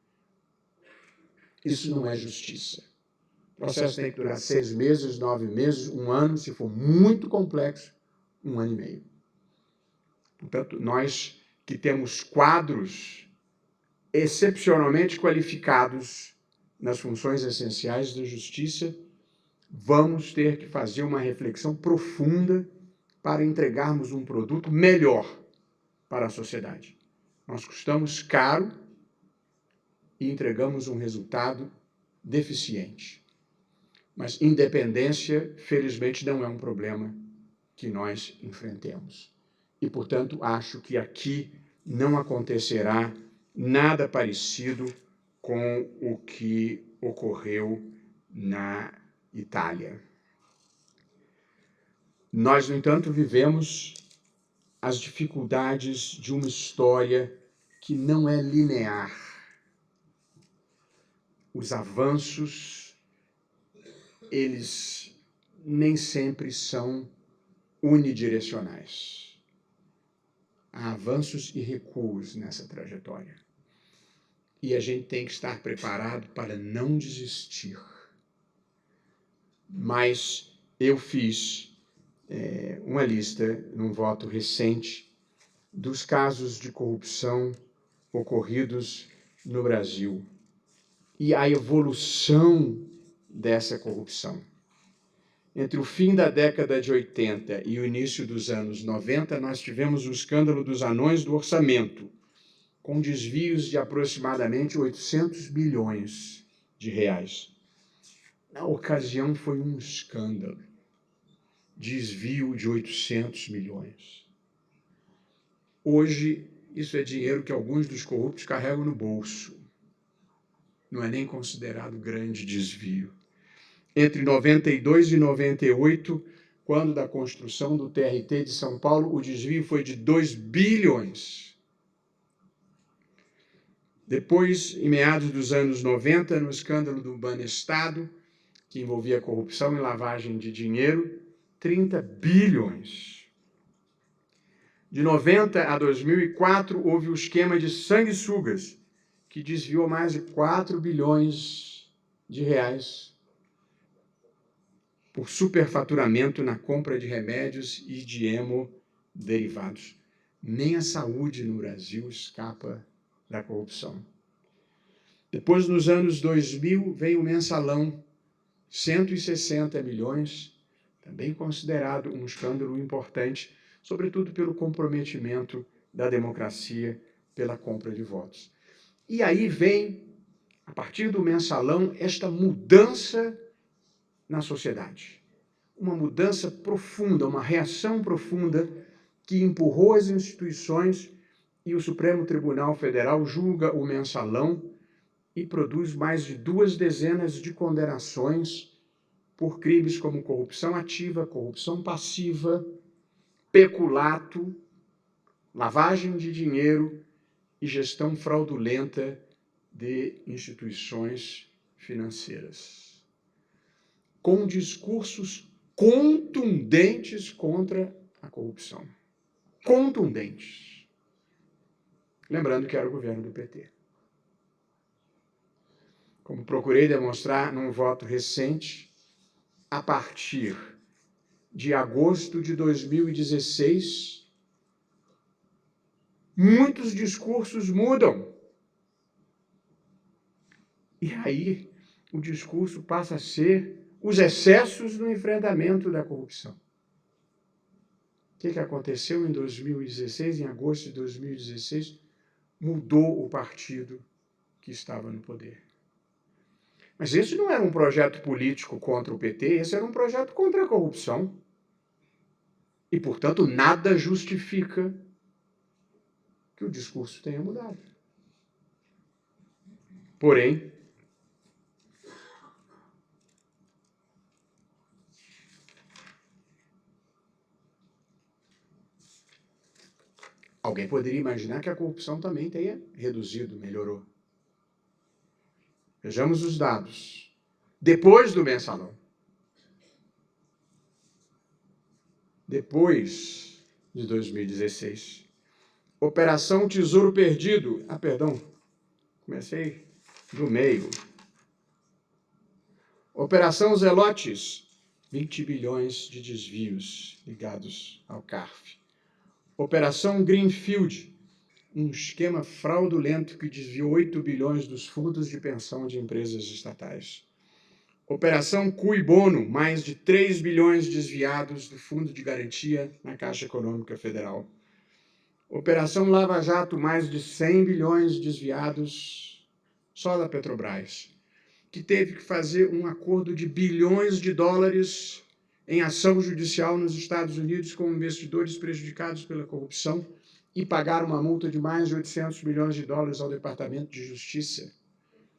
Isso não é justiça. O processo tem que durar 6 meses, 9 meses, 1 ano, se for muito complexo, 1 ano e meio. Portanto, nós que temos quadros excepcionalmente qualificados nas funções essenciais da justiça, vamos ter que fazer uma reflexão profunda para entregarmos um produto melhor para a sociedade. Nós custamos caro e entregamos um resultado deficiente. Mas independência, felizmente, não é um problema que nós enfrentemos. E, portanto, acho que aqui não acontecerá nada parecido com o que ocorreu na Itália. Nós, no entanto, vivemos as dificuldades de uma história que não é linear. Os avanços, eles nem sempre são unidirecionais. Há avanços e recuos nessa trajetória. E a gente tem que estar preparado para não desistir. Mas eu fiz uma lista, num voto recente, dos casos de corrupção ocorridos no Brasil e a evolução dessa corrupção. Entre o fim da década de 80 e o início dos anos 90, nós tivemos o escândalo dos anões do orçamento, com desvios de aproximadamente 800 bilhões de reais. Na ocasião foi um escândalo. Desvio de 800 milhões. Hoje, isso é dinheiro que alguns dos corruptos carregam no bolso. Não é nem considerado grande desvio. Entre 92 e 98, quando da construção do TRT de São Paulo, o desvio foi de 2 bilhões. Depois, em meados dos anos 90, no escândalo do Banestado, que envolvia corrupção e lavagem de dinheiro, 30 bilhões. De 90 a 2004, houve o esquema de sanguessugas, que desviou mais de 4 bilhões de reais por superfaturamento na compra de remédios e de hemoderivados. Nem a saúde no Brasil escapa da corrupção. Depois, nos anos 2000, veio o mensalão, 160 milhões, também considerado um escândalo importante, sobretudo pelo comprometimento da democracia pela compra de votos. E aí vem, a partir do mensalão, esta mudança na sociedade. Uma mudança profunda, uma reação profunda que empurrou as instituições e o Supremo Tribunal Federal julga o mensalão e produz mais de 2 dezenas de condenações por crimes como corrupção ativa, corrupção passiva, peculato, lavagem de dinheiro e gestão fraudulenta de instituições financeiras. Com discursos contundentes contra a corrupção. Contundentes. Lembrando que era o governo do PT. Como procurei demonstrar num voto recente, a partir de agosto de 2016, muitos discursos mudam. E aí o discurso passa a ser os excessos no enfrentamento da corrupção. O que aconteceu em 2016, em agosto de 2016? Mudou o partido que estava no poder. Mas esse não era um projeto político contra o PT, esse era um projeto contra a corrupção. E, portanto, nada justifica que o discurso tenha mudado. Porém, alguém poderia imaginar que a corrupção também tenha reduzido, melhorou. Vejamos os dados. Depois do mensalão. Depois de 2016. Operação Tesouro Perdido. Comecei do meio. Operação Zelotes. 20 bilhões de desvios ligados ao CARF. Operação Greenfield. Um esquema fraudulento que desviou 8 bilhões dos fundos de pensão de empresas estatais. Operação Cui Bono, mais de 3 bilhões desviados do Fundo de Garantia na Caixa Econômica Federal. Operação Lava Jato, mais de 100 bilhões desviados só da Petrobras, que teve que fazer um acordo de bilhões de dólares em ação judicial nos Estados Unidos com investidores prejudicados pela corrupção e pagar uma multa de mais de 800 milhões de dólares ao Departamento de Justiça,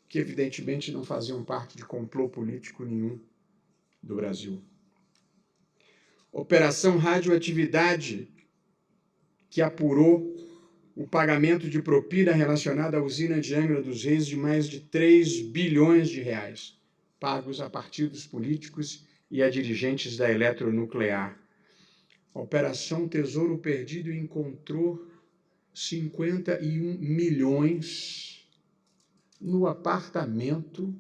que evidentemente não faziam parte de complô político nenhum do Brasil. Operação Radioatividade, que apurou o pagamento de propina relacionada à usina de Angra dos Reis de mais de 3 bilhões de reais, pagos a partidos políticos e a dirigentes da eletronuclear. A Operação Tesouro Perdido encontrou 51 milhões no apartamento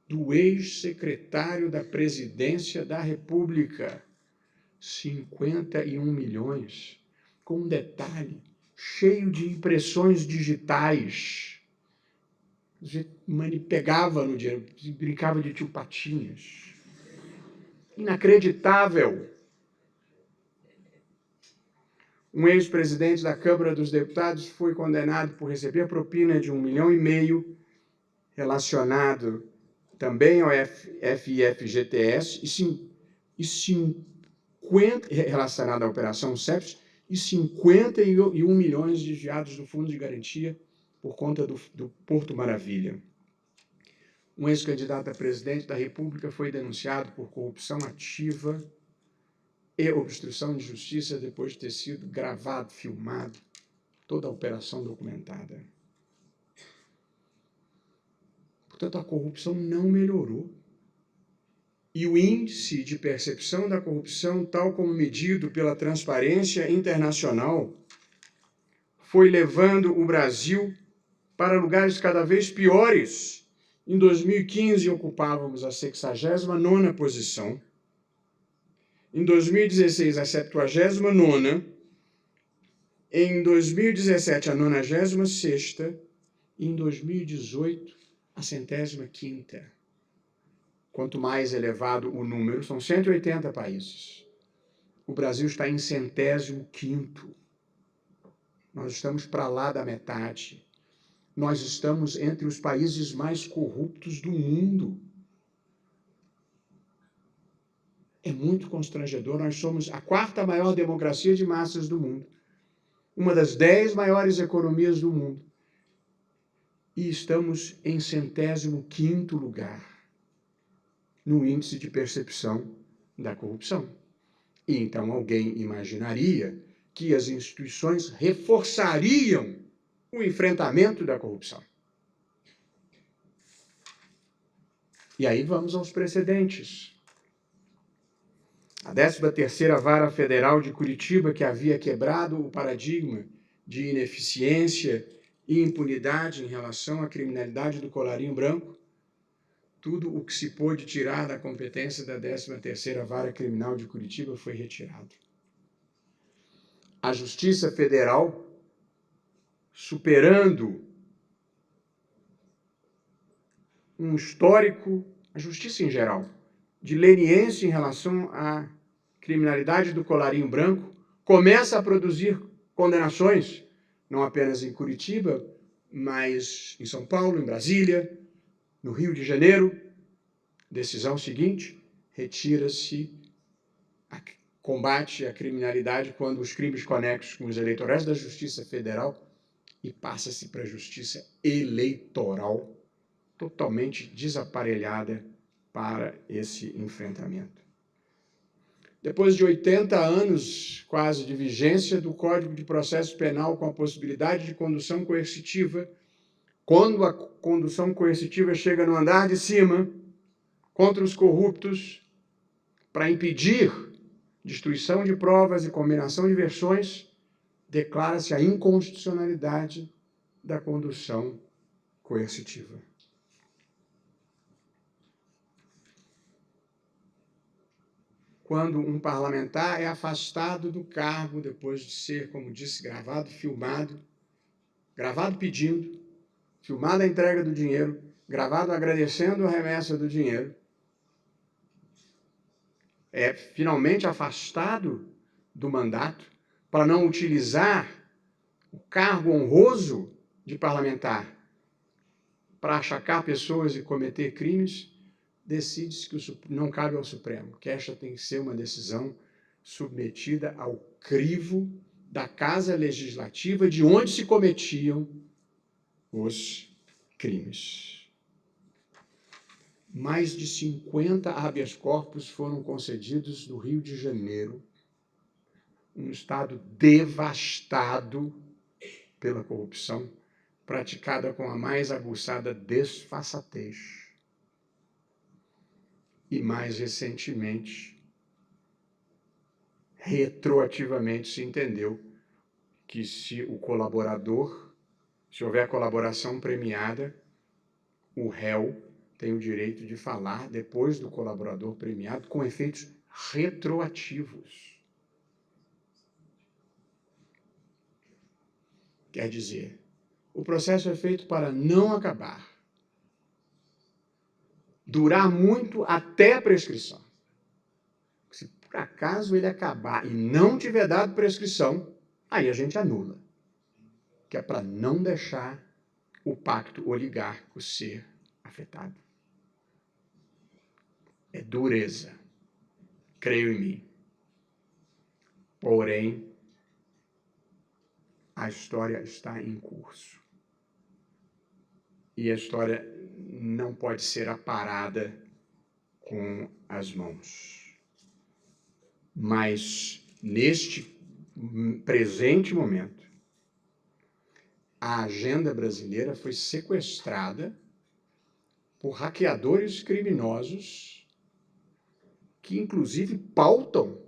do ex-secretário da Presidência da República. 51 milhões, com um detalhe, cheio de impressões digitais. A gente pegava no dinheiro, brincava de tio Patinhas. Inacreditável. Um ex-presidente da Câmara dos Deputados foi condenado por receber propina de 1,5 milhão, relacionado também ao FIFGTS, relacionado à Operação CEPS, e 51 milhões desviados do Fundo de Garantia por conta do Porto Maravilha. Um ex-candidato a presidente da República foi denunciado por corrupção ativa e obstrução de justiça depois de ter sido gravado, filmado, toda a operação documentada. Portanto, a corrupção não melhorou. E o índice de percepção da corrupção, tal como medido pela Transparência Internacional, foi levando o Brasil para lugares cada vez piores. Em 2015, ocupávamos a 69ª posição. Em 2016, a 79ª. Em 2017, a 96ª. E em 2018, a 105ª. Quanto mais elevado o número, são 180 países. O Brasil está em 105º. Nós estamos para lá da metade. Nós estamos entre os países mais corruptos do mundo. É muito constrangedor. Nós somos a 4ª maior democracia de massas do mundo. Uma das 10 maiores economias do mundo. E estamos em 105º lugar no índice de percepção da corrupção. E então alguém imaginaria que as instituições reforçariam o enfrentamento da corrupção. E aí vamos aos precedentes. A 13ª Vara Federal de Curitiba, que havia quebrado o paradigma de ineficiência e impunidade em relação à criminalidade do colarinho branco, tudo o que se pôde tirar da competência da 13ª Vara Criminal de Curitiba foi retirado. A Justiça Federal, superando um histórico, a Justiça em geral, de leniência em relação à criminalidade do colarinho branco, começa a produzir condenações, não apenas em Curitiba, mas em São Paulo, em Brasília, no Rio de Janeiro. Decisão seguinte, retira-se combate à criminalidade quando os crimes conexos com os eleitorais da Justiça Federal e passa-se para a Justiça Eleitoral, totalmente desaparelhada para esse enfrentamento. Depois de 80 anos quase de vigência do Código de Processo Penal com a possibilidade de condução coercitiva, quando a condução coercitiva chega no andar de cima, contra os corruptos, para impedir destruição de provas e combinação de versões, declara-se a inconstitucionalidade da condução coercitiva. Quando um parlamentar é afastado do cargo depois de ser, como disse, gravado, filmado, gravado pedindo, filmada a entrega do dinheiro, gravado agradecendo a remessa do dinheiro, é finalmente afastado do mandato para não utilizar o cargo honroso de parlamentar para achacar pessoas e cometer crimes, decide-se que não cabe ao Supremo, que esta tem que ser uma decisão submetida ao crivo da Casa Legislativa de onde se cometiam os crimes. mais de 50 habeas corpus foram concedidos no Rio de Janeiro, um estado devastado pela corrupção, praticada com a mais aguçada desfaçatez. E, mais recentemente, retroativamente se entendeu que se houver colaboração premiada, o réu tem o direito de falar depois do colaborador premiado com efeitos retroativos. Quer dizer, o processo é feito para não acabar, durar muito até a prescrição. Se por acaso ele acabar e não tiver dado prescrição, aí a gente anula, que é para não deixar o pacto oligárquico ser afetado. É dureza, creio em mim. Porém, a história está em curso. E a história não pode ser aparada com as mãos. Mas, neste presente momento, a agenda brasileira foi sequestrada por hackeadores criminosos que, inclusive, pautam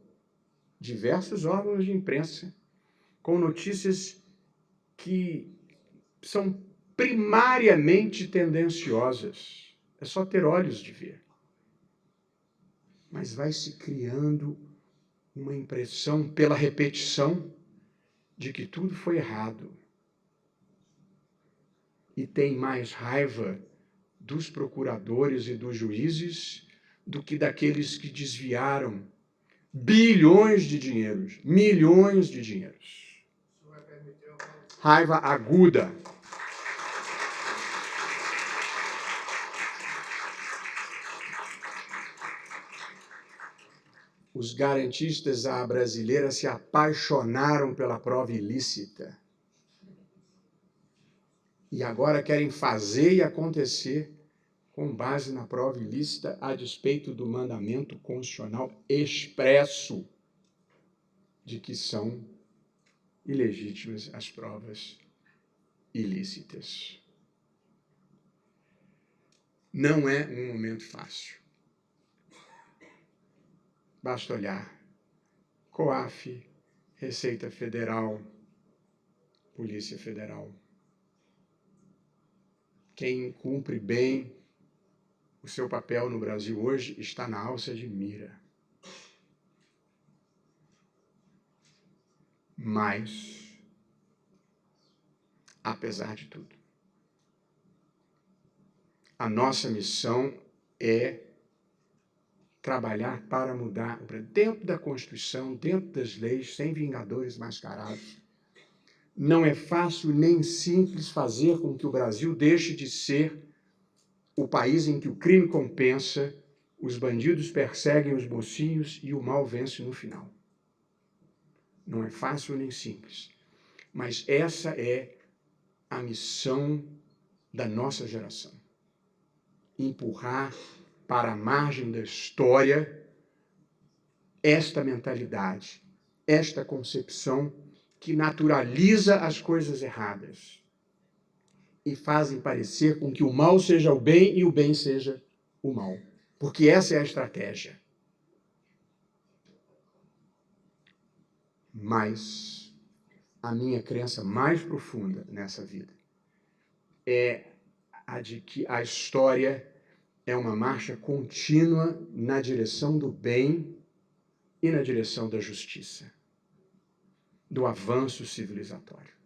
diversos órgãos de imprensa com notícias que são primariamente tendenciosas. É só ter olhos de ver. Mas vai se criando uma impressão, pela repetição, de que tudo foi errado. E tem mais raiva dos procuradores e dos juízes do que daqueles que desviaram bilhões de dinheiros, milhões de dinheiros. Raiva aguda. Os garantistas à brasileira se apaixonaram pela prova ilícita. E agora querem fazer e acontecer com base na prova ilícita, a despeito do mandamento constitucional expresso de que são ilegítimas as provas ilícitas. Não é um momento fácil. Basta olhar COAF, Receita Federal, Polícia Federal. Quem cumpre bem o seu papel no Brasil hoje está na alça de mira. Mas, apesar de tudo, a nossa missão é trabalhar para mudar dentro da Constituição, dentro das leis, sem vingadores mascarados. Não é fácil nem simples fazer com que o Brasil deixe de ser o país em que o crime compensa, os bandidos perseguem os mocinhos e o mal vence no final. Não é fácil nem simples. Mas essa é a missão da nossa geração. Empurrar para a margem da história esta mentalidade, esta concepção que naturaliza as coisas erradas e fazem parecer com que o mal seja o bem e o bem seja o mal. Porque essa é a estratégia. Mas a minha crença mais profunda nessa vida é a de que a história é uma marcha contínua na direção do bem e na direção da justiça, do avanço civilizatório.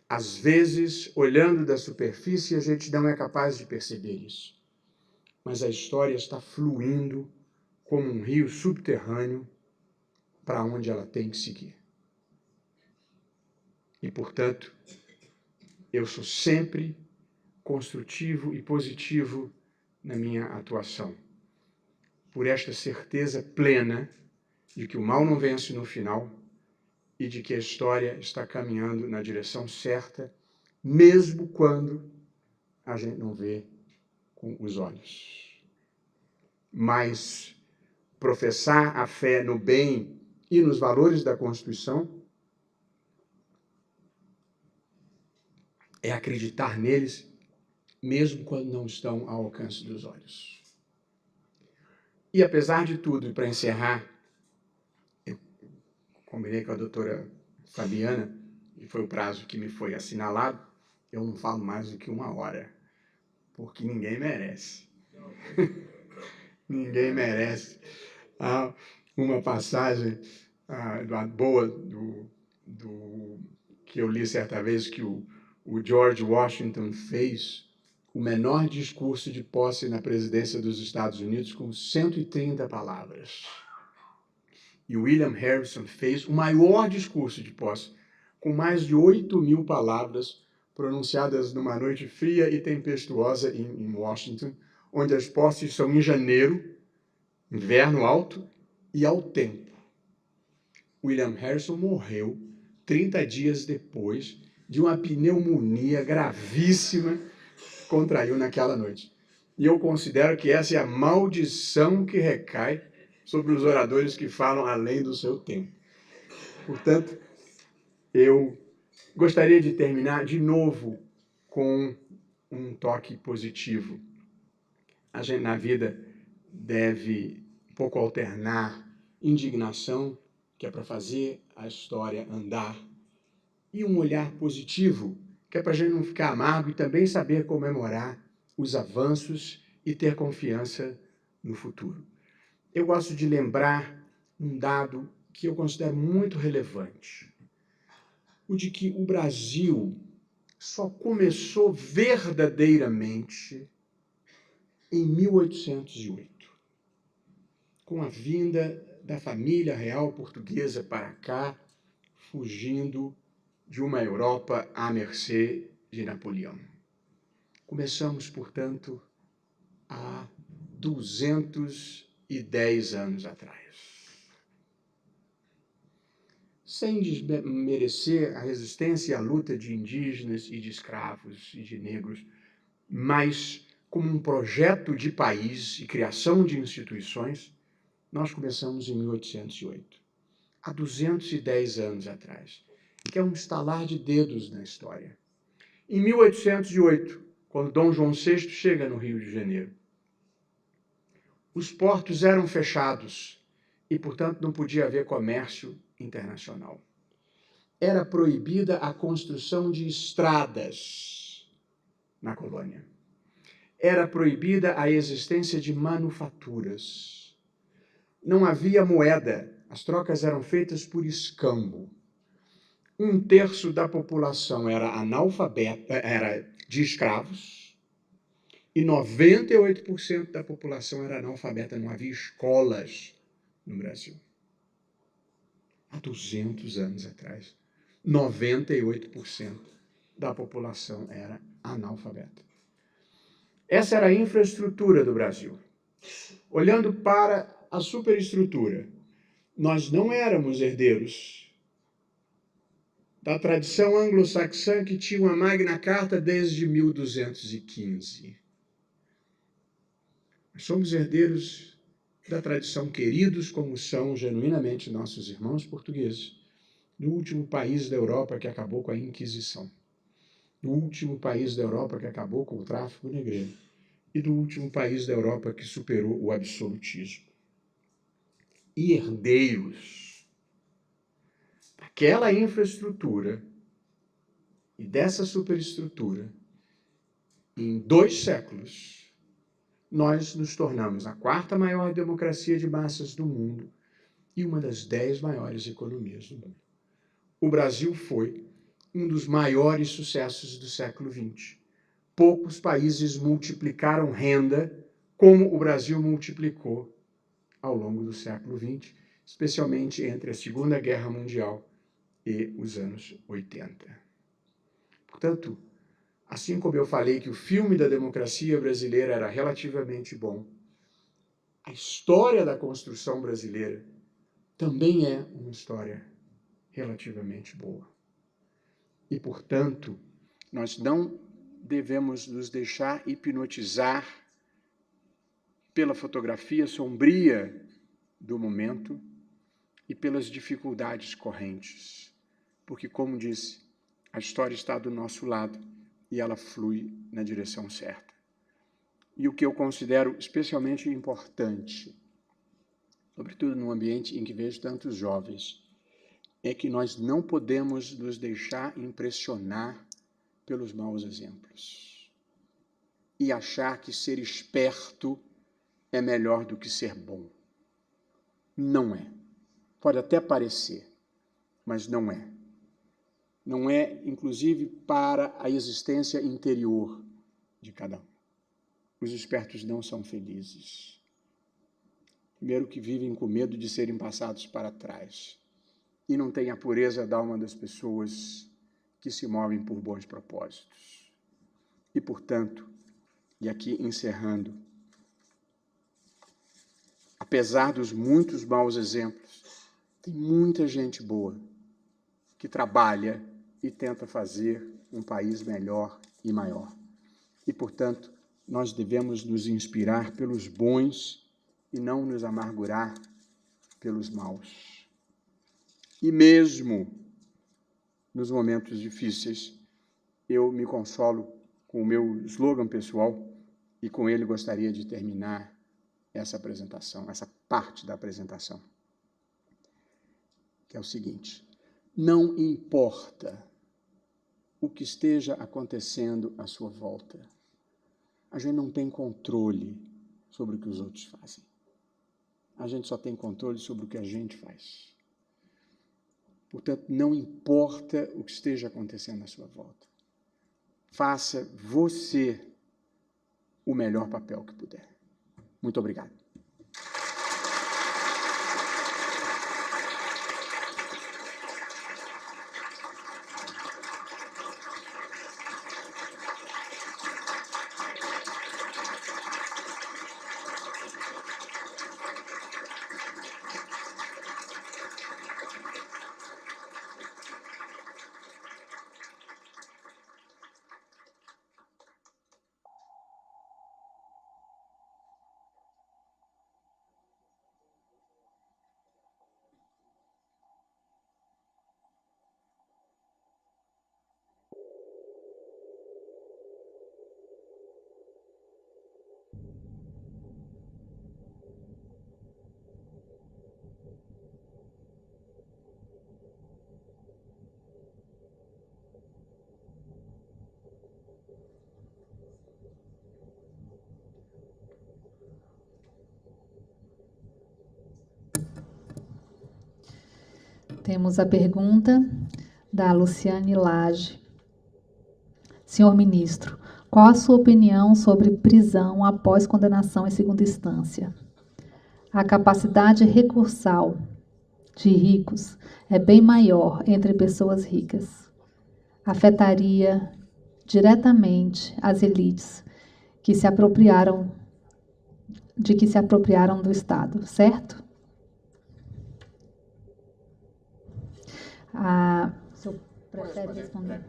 Às vezes, olhando da superfície, a gente não é capaz de perceber isso. Mas a história está fluindo como um rio subterrâneo para onde ela tem que seguir. E, portanto, eu sou sempre construtivo e positivo na minha atuação, por esta certeza plena de que o mal não vence no final e de que a história está caminhando na direção certa, mesmo quando a gente não vê com os olhos. mas professar a fé no bem e nos valores da Constituição é acreditar neles, mesmo quando não estão ao alcance dos olhos. E apesar de tudo, e para encerrar, eu combinei com a doutora Fabiana, e foi o prazo que me foi assinalado, eu não falo mais do que 1 hora, porque ninguém merece. Ninguém merece. Uma passagem boa que eu li certa vez, que o George Washington fez o menor discurso de posse na presidência dos Estados Unidos com 130 palavras. E o William Harrison fez o maior discurso de posse com mais de 8.000 palavras pronunciadas numa noite fria e tempestuosa em Washington, onde as posses são em janeiro, inverno alto e ao tempo. William Harrison morreu 30 dias depois de uma pneumonia gravíssima que contraiu naquela noite. E eu considero que essa é a maldição que recai sobre os oradores que falam além do seu tempo. Portanto, eu gostaria de terminar de novo com um toque positivo. A gente na vida deve um pouco alternar indignação, que é para fazer a história andar, e um olhar positivo, que é para a gente não ficar amargo e também saber comemorar os avanços e ter confiança no futuro. Eu gosto de lembrar um dado que eu considero muito relevante, o de que o Brasil só começou verdadeiramente em 1808, com a vinda da família real portuguesa para cá, fugindo de uma Europa à mercê de Napoleão. Começamos, portanto, há 210 anos atrás. Sem desmerecer a resistência e a luta de indígenas e de escravos e de negros, mas como um projeto de país e criação de instituições, nós começamos em 1808, há 210 anos atrás, que é um estalar de dedos na história. Em 1808, quando Dom João VI chega no Rio de Janeiro, os portos eram fechados e, portanto, não podia haver comércio internacional. Era proibida a construção de estradas na colônia. Era proibida a existência de manufaturas. Não havia moeda, as trocas eram feitas por escambo. 1/3 da população era analfabeta, era de escravos, e 98% da população era analfabeta, não havia escolas no Brasil. Há 200 anos atrás, 98% da população era analfabeta. Essa era a infraestrutura do Brasil. Olhando para a superestrutura, nós não éramos herdeiros da tradição anglo-saxã que tinha uma Magna Carta desde 1215. Nós somos herdeiros da tradição queridos, como são genuinamente nossos irmãos portugueses, do último país da Europa que acabou com a Inquisição, do último país da Europa que acabou com o tráfico negreiro e do último país da Europa que superou o absolutismo. E herdeiros daquela infraestrutura e dessa superestrutura, em 2 séculos, nós nos tornamos a 4ª maior democracia de massas do mundo e uma das 10 maiores economias do mundo. O Brasil foi um dos maiores sucessos do século XX. Poucos países multiplicaram renda como o Brasil multiplicou ao longo do século XX, especialmente entre a Segunda Guerra Mundial e os anos 80. Portanto, assim como eu falei que o filme da democracia brasileira era relativamente bom, a história da construção brasileira também é uma história relativamente boa. E, portanto, nós não devemos nos deixar hipnotizar pela fotografia sombria do momento e pelas dificuldades correntes. Porque, como disse, a história está do nosso lado e ela flui na direção certa. E o que eu considero especialmente importante, sobretudo num ambiente em que vejo tantos jovens, é que nós não podemos nos deixar impressionar pelos maus exemplos e achar que ser esperto é melhor do que ser bom. Não é. Pode até parecer, mas não é. Não é, inclusive, para a existência interior de cada um. Os espertos não são felizes. Primeiro, que vivem com medo de serem passados para trás e não têm a pureza da alma das pessoas que se movem por bons propósitos. E, portanto, e aqui encerrando, apesar dos muitos maus exemplos, tem muita gente boa que trabalha e tenta fazer um país melhor e maior. E, portanto, nós devemos nos inspirar pelos bons e não nos amargurar pelos maus. E mesmo nos momentos difíceis, eu me consolo com o meu slogan pessoal e com ele gostaria de terminar essa apresentação, essa parte da apresentação, que é o seguinte: não importa o que esteja acontecendo à sua volta, a gente não tem controle sobre o que os outros fazem. A gente só tem controle sobre o que a gente faz. Portanto, não importa o que esteja acontecendo à sua volta. Faça você o melhor papel que puder. Muito obrigado. Temos a pergunta da Luciane Lage. Senhor ministro, qual a sua opinião sobre prisão após condenação em segunda instância? A capacidade recursal de ricos é bem maior entre pessoas ricas. Afetaria diretamente as elites que se apropriaram do Estado, certo? O senhor prefere responder?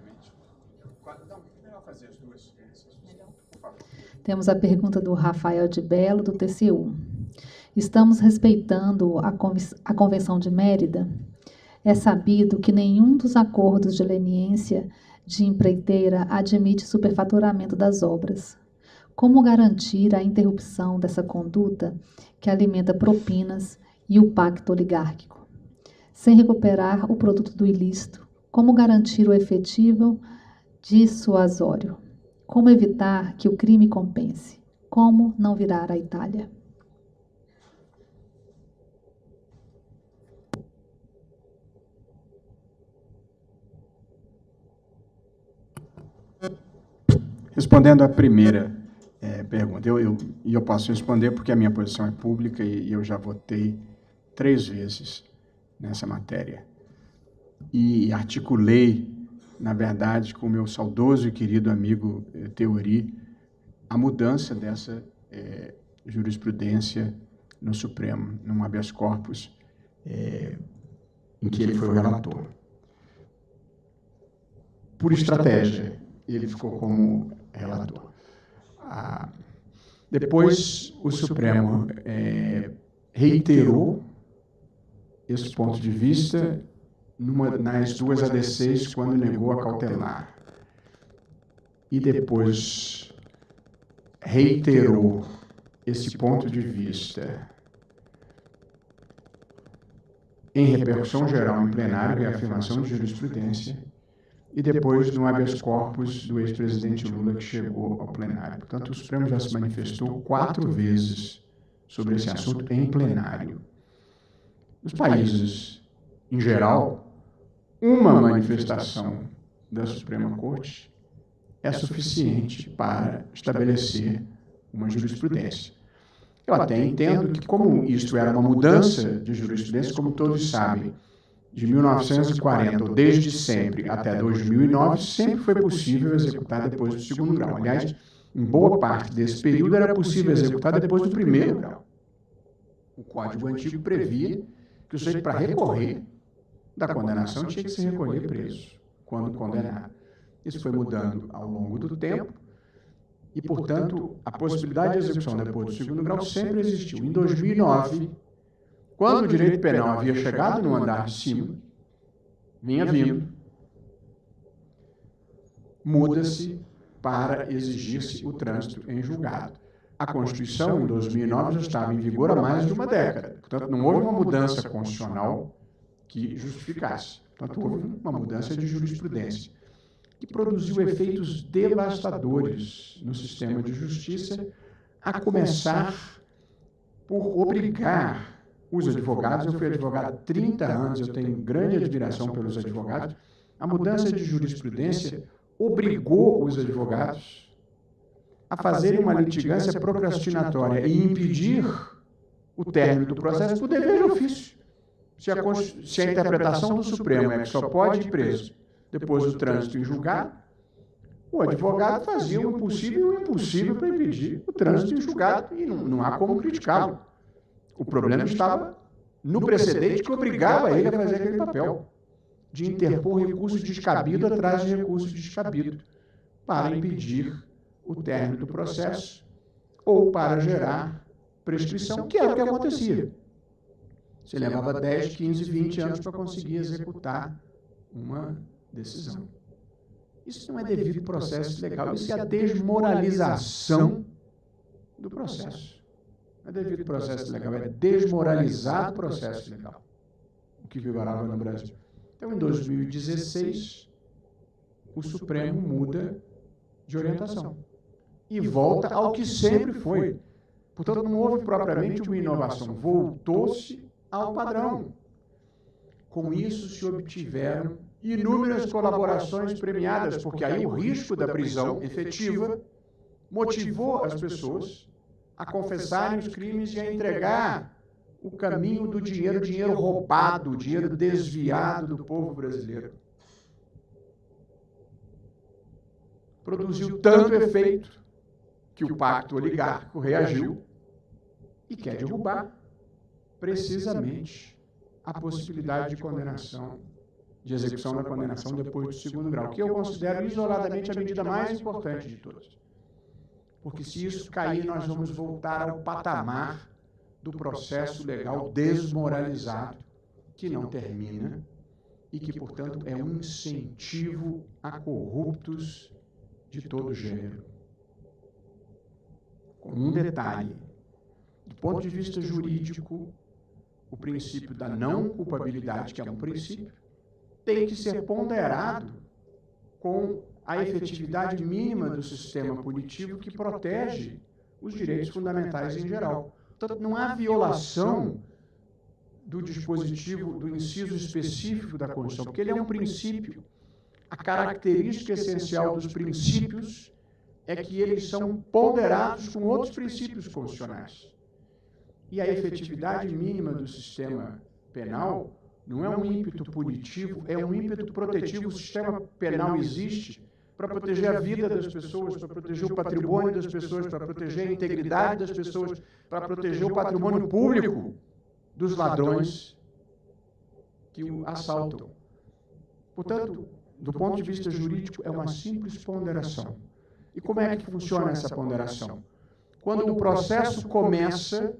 Temos a pergunta do Rafael de Belo, do TCU. Estamos respeitando a Convenção de Mérida? É sabido que nenhum dos acordos de leniência de empreiteira admite superfaturamento das obras. Como garantir a interrupção dessa conduta que alimenta propinas e o pacto oligárquico? Sem recuperar o produto do ilícito, como garantir o efetivo dissuasório? Como evitar que o crime compense? Como não virar a Itália? Respondendo à primeira pergunta, eu posso responder porque a minha posição é pública e eu já votei 3 vezes nessa matéria. E articulei, na verdade, com o meu saudoso e querido amigo Teori, a mudança dessa jurisprudência no Supremo, num habeas corpus, em que ele foi o relator. Por estratégia, ele ficou como relator. Depois, o Supremo reiterou esse ponto de vista nas duas ADCs, quando negou a cautelar. E depois reiterou esse ponto de vista em repercussão geral em plenário, reafirmação de jurisprudência, e depois no habeas corpus do ex-presidente Lula, que chegou ao plenário. Portanto, o Supremo já se manifestou 4 vezes sobre esse assunto em plenário. Nos países, em geral, uma manifestação da Suprema Corte é suficiente para estabelecer uma jurisprudência. Eu até entendo que, como isto era uma mudança de jurisprudência, como todos sabem, de 1940, ou desde sempre, até 2009, sempre foi possível executar depois do segundo grau. Aliás, em boa parte desse período era possível executar depois do primeiro grau. O Código Antigo previa que o sujeito, para recorrer da condenação, tinha que se recolher preso, quando condenado. Isso foi mudando ao longo do tempo e, portanto, a possibilidade de execução depois do segundo grau sempre existiu. Em 2009, quando o direito penal havia chegado no andar de cima, vinha vindo, muda-se para exigir-se o trânsito em julgado. A Constituição, em 2009, já estava em vigor há mais de uma década. Portanto, não houve uma mudança constitucional que justificasse. Portanto, houve uma mudança de jurisprudência que produziu efeitos devastadores no sistema de justiça, a começar por obrigar os advogados. Eu fui advogado há 30 anos, eu tenho grande admiração pelos advogados. A mudança de jurisprudência obrigou os advogados a fazerem uma litigância procrastinatória e impedir o término do processo por dever de ofício. Se a interpretação do Supremo é que só pode ir preso depois do trânsito em julgado, o advogado fazia o impossível e o impossível para impedir o trânsito em julgado, e não há como criticá-lo. O problema estava no precedente que obrigava ele a fazer aquele papel de interpor recurso descabido atrás de recurso descabido para impedir o término do processo ou para gerar prescrição, que era o que acontecia. Você levava 10, 15, 20 anos para conseguir executar uma decisão. Isso não é devido processo legal, isso é a desmoralização do processo. Não é devido processo legal, é desmoralizar o processo legal, o que vigorava no Brasil. Então, em 2016, o Supremo muda de orientação e volta ao que sempre foi. Portanto, não houve propriamente uma inovação, voltou-se ao padrão. Com isso, se obtiveram inúmeras colaborações premiadas, porque aí o risco da prisão efetiva motivou as pessoas a confessarem os crimes e a entregar o caminho do dinheiro roubado, dinheiro desviado do povo brasileiro. Produziu tanto efeito que o pacto oligárquico reagiu e quer derrubar precisamente a possibilidade de condenação, de execução da condenação depois do segundo grau, que eu considero isoladamente a medida mais importante de todas. Porque se isso cair, nós vamos voltar ao patamar do processo legal desmoralizado, que não termina e que, portanto, é um incentivo a corruptos de todo gênero. Com um detalhe: do ponto de vista jurídico, o princípio da não culpabilidade, que é um princípio, tem que ser ponderado com a efetividade mínima do sistema punitivo que protege os direitos fundamentais em geral. Portanto, não há violação do dispositivo, do inciso específico da Constituição, porque ele é um princípio. A característica essencial dos princípios é que eles são ponderados com outros princípios constitucionais. E a efetividade mínima do sistema penal não é um ímpeto punitivo, é um ímpeto protetivo. O sistema penal existe para proteger a vida das pessoas, para proteger o patrimônio das pessoas, para proteger a integridade das pessoas, para proteger o patrimônio público dos ladrões que o assaltam. Portanto, do ponto de vista jurídico, é uma simples ponderação. E como é que funciona essa ponderação? Quando o processo começa,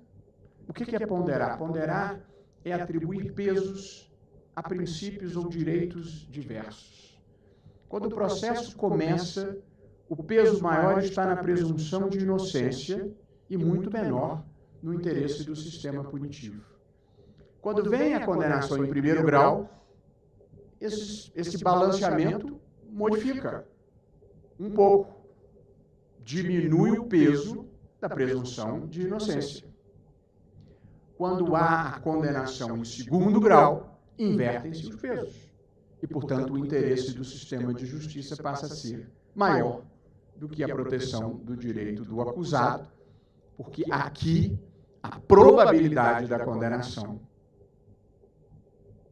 o que é ponderar? Ponderar é atribuir pesos a princípios ou direitos diversos. Quando o processo começa, o peso maior está na presunção de inocência e muito menor no interesse do sistema punitivo. Quando vem a condenação em primeiro grau, esse balanceamento modifica um pouco, diminui o peso da presunção de inocência. Quando há a condenação em segundo grau, invertem-se os pesos. E, portanto, o interesse do sistema de justiça passa a ser maior do que a proteção do direito do acusado, porque aqui a probabilidade da condenação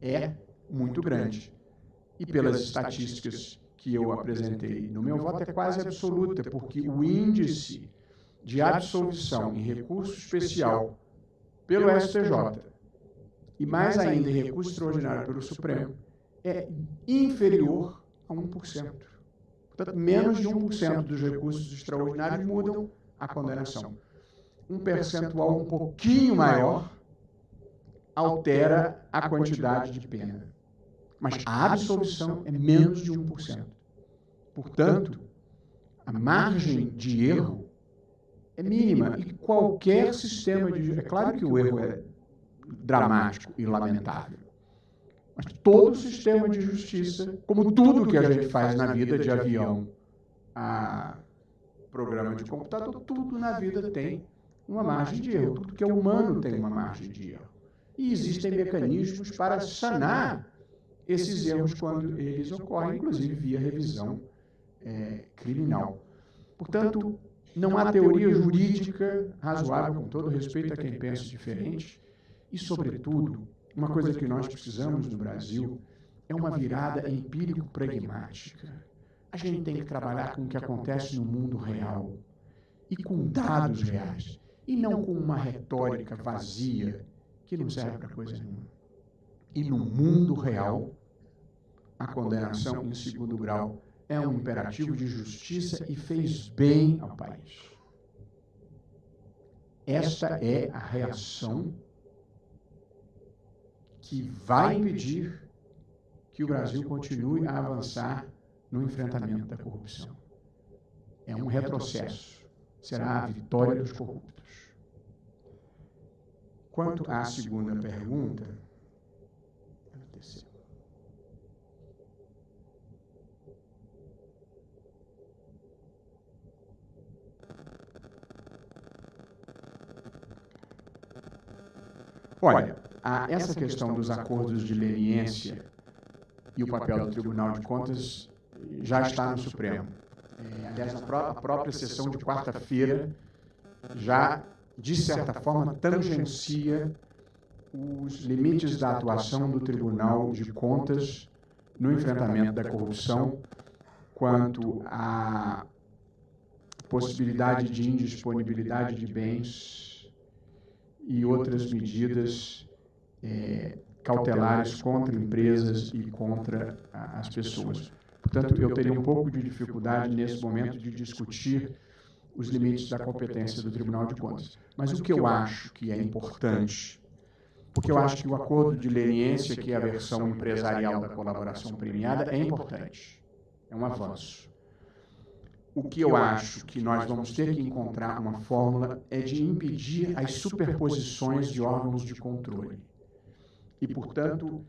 é muito grande. E pelas estatísticas que eu apresentei no meu voto, é quase absoluta, porque o índice de absolvição em recurso especial pelo STJ e mais ainda em recurso extraordinário pelo Supremo é inferior a 1%. Portanto, menos de 1% dos recursos extraordinários mudam a condenação. Um percentual um pouquinho maior altera a quantidade de pena. Mas a absolvição é menos de 1%. Portanto, a margem de erro é mínima. E qualquer sistema de justiça... É claro que o erro é dramático e lamentável. Mas todo sistema de justiça, como tudo que a gente faz na vida, de avião a programa de computador, tudo na vida tem uma margem de erro. Tudo que é humano tem uma margem de erro. E existem mecanismos para sanar esses erros quando eles ocorrem, inclusive via revisão criminal. Portanto, não há teoria jurídica razoável, com todo respeito a quem pensa diferente, e, sobretudo, uma coisa que nós precisamos no Brasil é uma virada empírico-pragmática. A gente tem que trabalhar com o que acontece no mundo real e com dados reais, e não com uma retórica vazia que não serve para coisa nenhuma. E no mundo real, a condenação em segundo grau é um imperativo de justiça e fez bem ao país. Esta é a reação que vai impedir que o Brasil continue a avançar no enfrentamento da corrupção. É um retrocesso. Será a vitória dos corruptos. Quanto à segunda pergunta, olha, essa questão dos acordos de leniência e o papel do Tribunal de Contas já está no Supremo. Aliás, a própria sessão de quarta-feira já, de certa forma, tangencia os limites da atuação do Tribunal de Contas no enfrentamento da corrupção, quanto à possibilidade de indisponibilidade de bens e outras medidas cautelares contra empresas e contra as pessoas. Portanto, eu teria um pouco de dificuldade nesse momento de discutir os limites da competência do Tribunal de Contas. Mas o que eu acho que é importante, porque eu acho que o acordo de leniência, que é a versão empresarial da colaboração premiada, é importante, é um avanço. O que eu acho que nós vamos ter que encontrar uma fórmula é de impedir as superposições de órgãos de controle. E, portanto,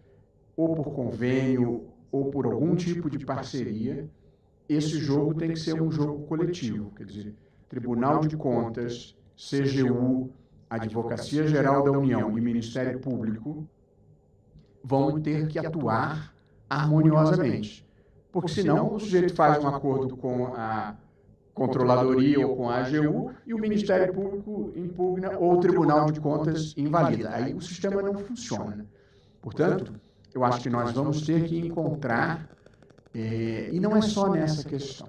ou por convênio ou por algum tipo de parceria, esse jogo tem que ser um jogo coletivo. Quer dizer, Tribunal de Contas, CGU, Advocacia Geral da União e Ministério Público vão ter que atuar harmoniosamente. Porque senão o sujeito faz um acordo com a Controladoria ou com a AGU e o Ministério Público impugna ou o Tribunal de Contas invalida. Aí o sistema não funciona. Portanto, eu acho que nós vamos ter que encontrar, e não é só nessa questão,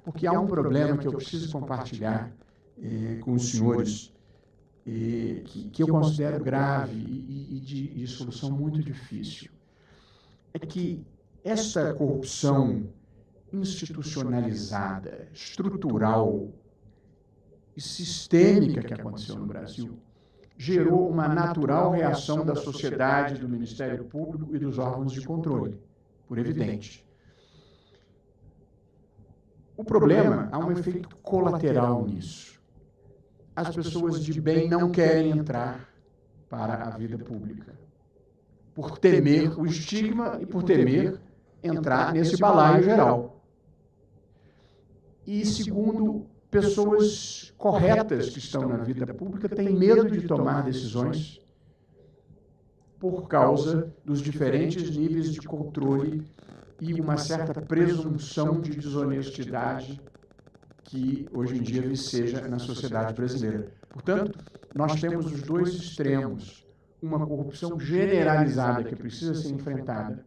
porque há um problema que eu preciso compartilhar com os senhores, que eu considero grave e de solução muito difícil. É que essa corrupção institucionalizada, estrutural, e sistêmica que aconteceu no Brasil gerou uma natural reação da sociedade, do Ministério Público e dos órgãos de controle, por evidente. O problema, há um efeito colateral nisso. As pessoas de bem não querem entrar para a vida pública, por temer o estigma e por temer entrar nesse balaio geral. E, segundo, pessoas corretas que estão na vida pública têm medo de tomar decisões por causa dos diferentes níveis de controle e uma certa presunção de desonestidade que hoje em dia viceja na sociedade brasileira. Portanto, nós temos os dois extremos, uma corrupção generalizada que precisa ser enfrentada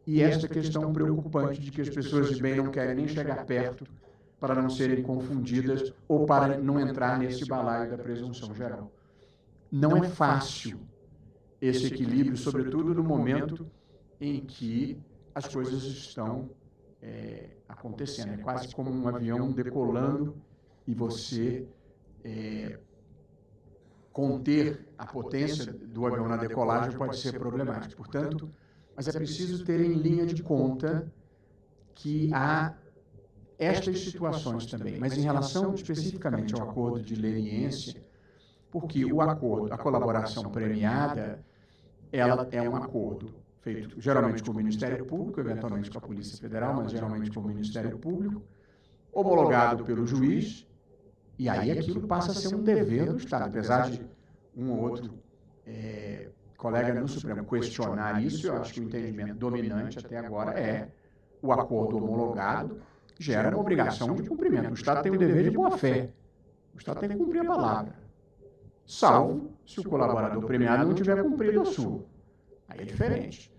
e esta questão preocupante de que as pessoas de bem não querem nem chegar perto para não serem confundidas ou para não entrar nesse balaio da presunção geral. Não é fácil esse equilíbrio, sobretudo no momento em que as coisas estão acontecendo. É quase como um avião decolando e você conter a potência do avião na decolagem pode ser problemático. Portanto, mas é preciso ter em linha de conta que há estas situações também, mas em relação especificamente ao acordo de leniência, porque o acordo, a colaboração premiada, ela é um acordo feito geralmente com o Ministério Público, eventualmente com a Polícia Federal, mas geralmente com o Ministério Público, homologado pelo juiz, e aí aquilo passa a ser um dever do Estado, apesar de um ou outro colega no Supremo questionar isso. Eu acho que o entendimento dominante até agora é o acordo homologado gera uma obrigação de cumprimento. O Estado tem o dever de boa-fé. O Estado tem que cumprir a palavra, salvo se o colaborador premiado não tiver cumprido a sua. Aí é diferente.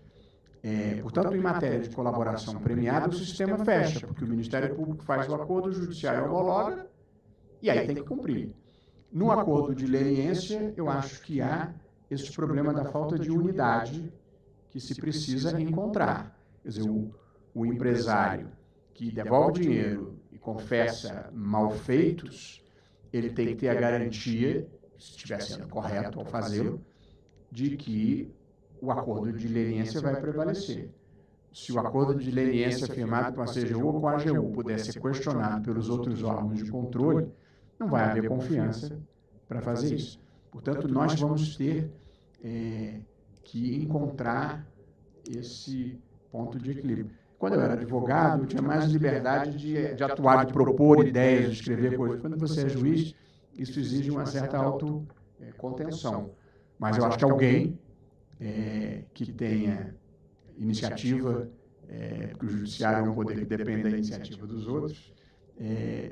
Portanto, em matéria de colaboração premiada, o sistema fecha, porque o Ministério Público faz o acordo, o Judiciário homologa, e aí tem que cumprir. No acordo de leniência, eu acho que há esse problema da falta de unidade que se precisa encontrar. Quer dizer, o empresário que devolve dinheiro e confessa malfeitos, ele tem que ter a garantia, se estiver sendo correto ao fazê-lo, de que o acordo de leniência vai prevalecer. Se o acordo de leniência firmado com a CGU ou com a AGU puder ser questionado pelos outros órgãos de controle, não vai haver confiança para fazer isso. Portanto, nós vamos ter que encontrar esse ponto de equilíbrio. Quando eu era advogado, eu tinha mais liberdade de atuar, de propor ideias, de escrever coisas. Quando você é juiz, isso exige uma certa autocontenção. Mas eu acho que alguém que tenha iniciativa, porque o judiciário é um poder que depende da iniciativa dos outros,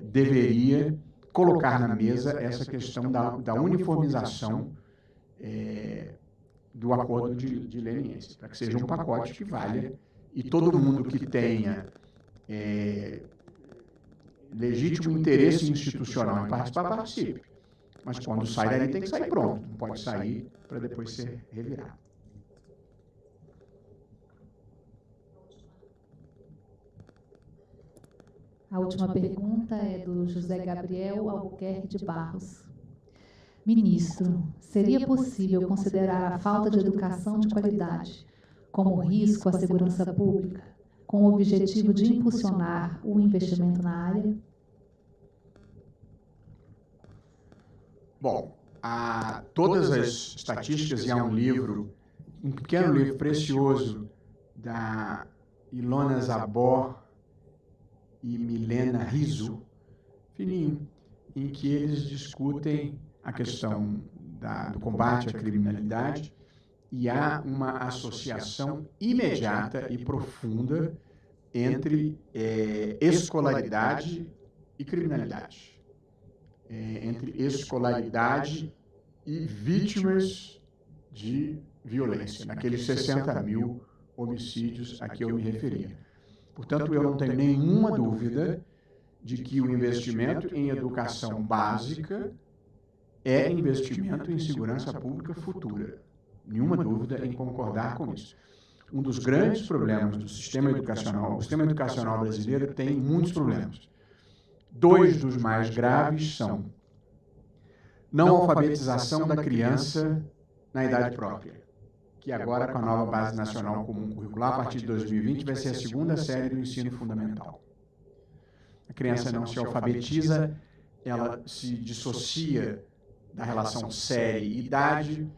deveria colocar na mesa essa questão da uniformização do acordo de leniência, para que seja um pacote que valha e todo mundo que tenha legítimo interesse institucional em participar, participe. Mas quando sai dali tem que sair pronto, não pode sair para depois ser revirado. A última pergunta é do José Gabriel Albuquerque de Barros. Ministro, seria possível considerar a falta de educação de qualidade como risco à segurança pública, com o objetivo de impulsionar o investimento na área? Bom, há todas as estatísticas, e há um livro, um pequeno livro precioso, da Ilona Zabor e Milena Rizzo, fininho, em que eles discutem a questão do combate à criminalidade, e há uma associação imediata e profunda entre escolaridade e criminalidade, entre escolaridade e vítimas de violência, naqueles 60 mil homicídios a que eu me referia. Portanto, eu não tenho nenhuma dúvida de que o investimento em educação básica é investimento em segurança pública futura. Nenhuma dúvida em concordar com isso. Um dos grandes problemas do sistema educacional, o sistema educacional brasileiro tem muitos problemas. Dois dos mais graves são não alfabetização da criança na idade própria, que agora, com a nova Base Nacional Comum Curricular, a partir de 2020, vai ser a segunda série do ensino fundamental. A criança não se alfabetiza, ela se dissocia da relação série e idade,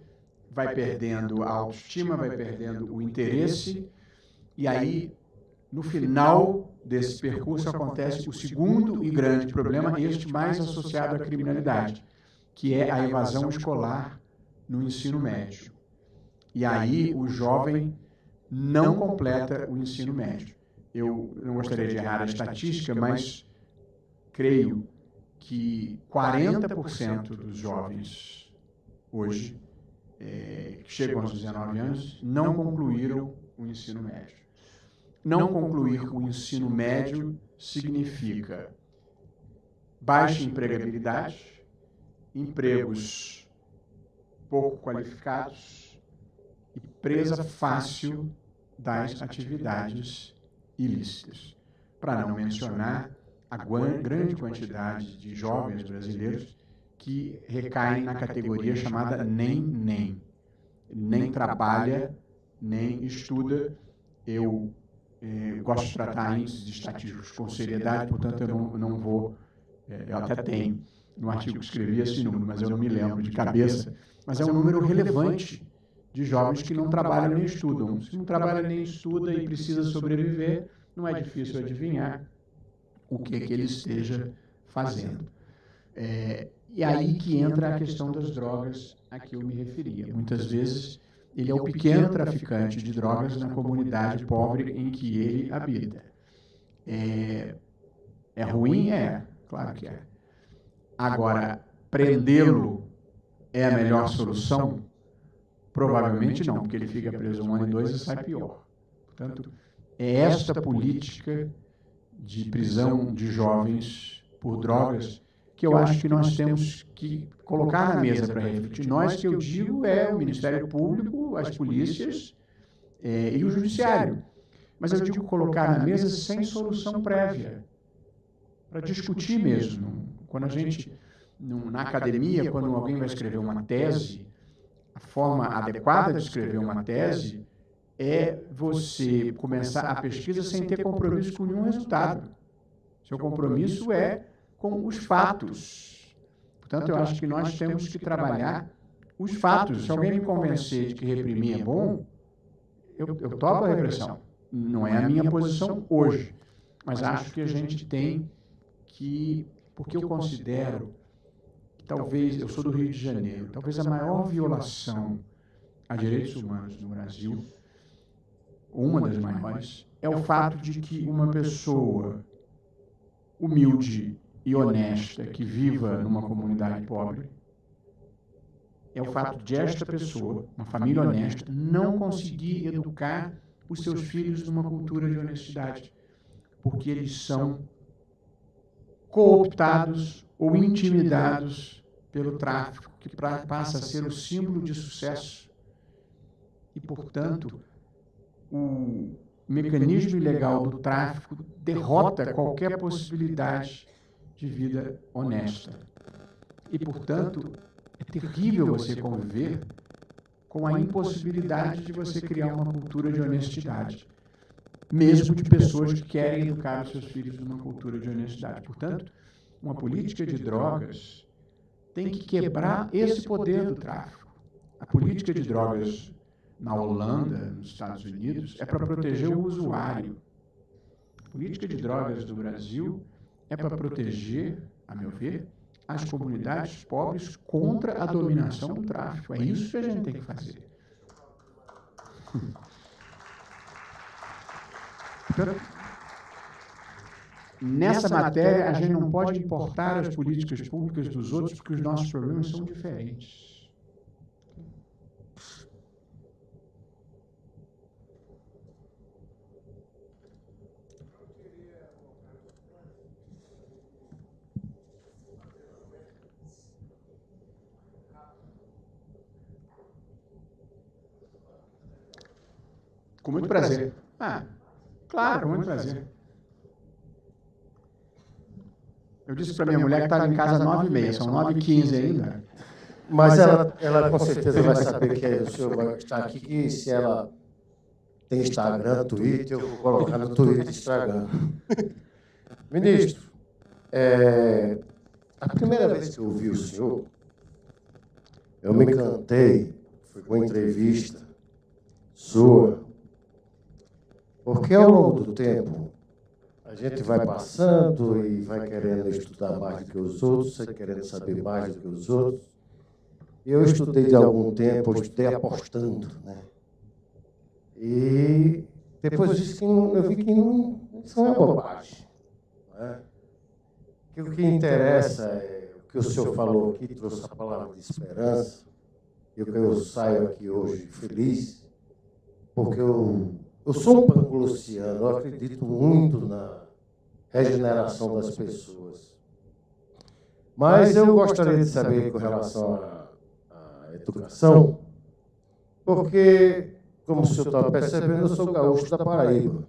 vai perdendo a autoestima, vai perdendo o interesse, e aí, no final desse percurso, acontece o segundo e grande problema, este mais associado à criminalidade, que é a evasão escolar no ensino médio. E aí o jovem não completa o ensino médio. Eu não gostaria de errar a estatística, mas creio que 40% dos jovens hoje, que chegam aos 19 anos, não concluíram o ensino médio. Não concluir o ensino médio significa baixa empregabilidade, empregos pouco qualificados e presa fácil das atividades ilícitas. Para não mencionar a grande quantidade de jovens brasileiros que recaem na categoria chamada nem. Nem trabalha, nem estuda. Eu gosto de tratar índices estatísticos com seriedade, portanto eu não vou, eu até tenho no artigo que escrevi esse número, mas eu não me lembro de cabeça, mas é um número relevante de jovens que não trabalham nem estudam. Se não trabalha nem estuda e precisa sobreviver, não é difícil adivinhar o que ele esteja fazendo. E aí que entra a questão das drogas a que eu me referia. Muitas vezes ele é o pequeno traficante de drogas na comunidade pobre em que ele habita. É ruim? Claro que é. Agora, prendê-lo é a melhor solução? Provavelmente não, porque ele fica preso 1 ano e 2 e sai pior. Portanto, é esta política de prisão de jovens por drogas que eu acho que nós temos que colocar na mesa para refletir. Nós, que eu digo, é o Ministério Público, as polícias e o Judiciário. Mas eu digo colocar na mesa sem solução prévia, para discutir mesmo. Quando a gente, na academia, quando alguém vai escrever uma tese, a forma adequada de escrever uma tese é você começar a pesquisa sem ter compromisso com nenhum resultado. Seu compromisso é com os fatos. Portanto, eu acho que nós temos que trabalhar os fatos. Se alguém me convencer de que reprimir é bom, eu topo a repressão. Não é a minha posição hoje, mas acho que a gente tem que, porque eu considero que talvez, eu sou do Rio de Janeiro, talvez a maior violação a direitos humanos no Brasil, uma das maiores, é o fato de que uma pessoa humilde e honesta que viva numa comunidade pobre, é o fato de esta pessoa, uma família honesta, não conseguir educar os seus filhos numa cultura de honestidade, porque eles são cooptados ou intimidados pelo tráfico, que passa a ser o símbolo de sucesso. E, portanto, o mecanismo ilegal do tráfico derrota qualquer possibilidade de vida honesta. E, portanto, é terrível você conviver com a impossibilidade de você criar uma cultura de honestidade, mesmo de pessoas que querem educar os seus filhos numa cultura de honestidade. Portanto, uma política de drogas tem que quebrar esse poder do tráfico. A política de drogas na Holanda, nos Estados Unidos, é para proteger o usuário. A política de drogas do Brasil é para proteger, a meu ver, as comunidades pobres contra a dominação do tráfico. É isso que a gente tem que fazer. Nessa matéria, a gente não pode importar as políticas públicas dos outros, porque os nossos problemas são diferentes. Com muito prazer. Claro, com muito prazer. Eu disse para minha mulher que estava em casa às 9h30, são 9h15 ainda. Mas ela com certeza vai saber que o senhor vai estar aqui, que se ela tem Instagram, Twitter, eu vou colocar no Twitter, Instagram. Ministro, a primeira vez que eu ouvi o senhor, eu me encantei, foi com uma entrevista sua, porque ao longo do tempo, a gente vai passando e vai querendo estudar mais do que os outros, vai querendo saber mais do que os outros. Eu estudei de algum tempo, eu estudei apostando, né? E depois disso eu vi que isso não é bobagem. Né? Que o que interessa é o que o senhor falou aqui, trouxe a palavra de esperança, e o que eu saio aqui hoje feliz, porque eu sou um pancluciano, eu acredito muito na regeneração das pessoas. Mas eu gostaria de saber com relação à educação, porque, como o senhor está percebendo, eu sou gaúcho da Paraíba.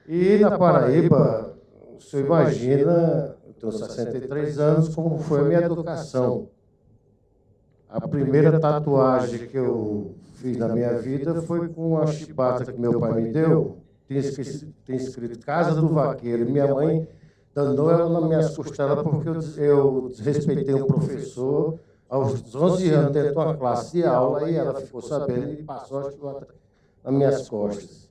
E na Paraíba, o senhor imagina, eu tenho 63 anos, como foi a minha educação. A primeira tatuagem que eu fiz na minha vida foi com uma chibata que meu pai me deu. Tem escrito Casa do Vaqueiro. Minha mãe danou ela nas minhas costelas porque eu desrespeitei um professor aos 11 anos dentro de uma classe de aula, e ela ficou sabendo e passou a chibata nas minhas costas.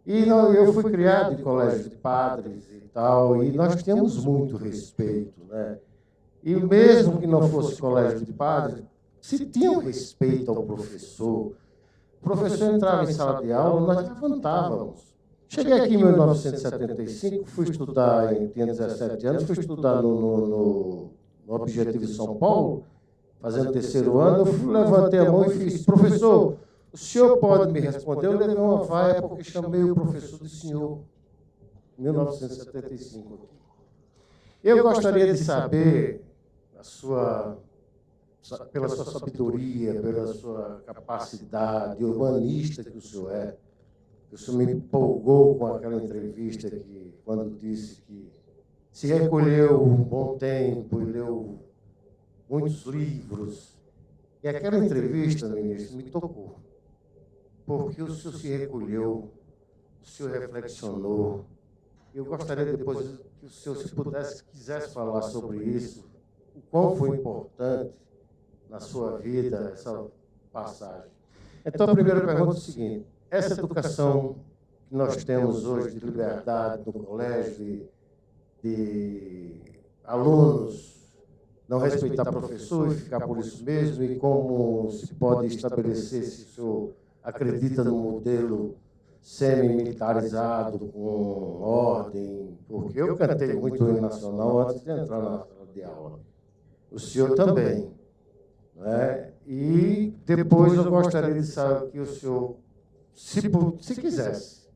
E eu fui criado em colégio de padres e tal, e nós tínhamos muito respeito, né? E mesmo que não fosse colégio de padres, se tinha um respeito ao professor. O professor entrava em sala de aula, nós levantávamos. Cheguei aqui em 1975, fui estudar, tinha 17 anos, fui estudar no Objetivo de São Paulo, fazendo 3º ano, eu levantei a mão e fiz: professor, o senhor pode me responder? Eu levei uma vaia porque chamei o professor de senhor, em 1975. Eu gostaria de saber, pela sua sabedoria, pela sua capacidade humanista que o senhor é, o senhor me empolgou com aquela entrevista que, quando disse que se recolheu um bom tempo e leu muitos livros. E aquela entrevista, ministro, me tocou. Porque o senhor se recolheu, o senhor reflexionou. Eu gostaria depois que o senhor, se pudesse, quisesse falar sobre isso, o quão foi importante na sua vida essa passagem. Então, a primeira pergunta é o seguinte: essa educação que nós temos hoje de liberdade no colégio, de alunos não respeitar professor e ficar por isso mesmo, e como se pode estabelecer, se o senhor acredita no modelo semi-militarizado, com ordem, porque eu cantei muito o hino nacional antes de entrar na sala de aula. O senhor também. Né? E depois eu gostaria de saber que o senhor, se quisesse,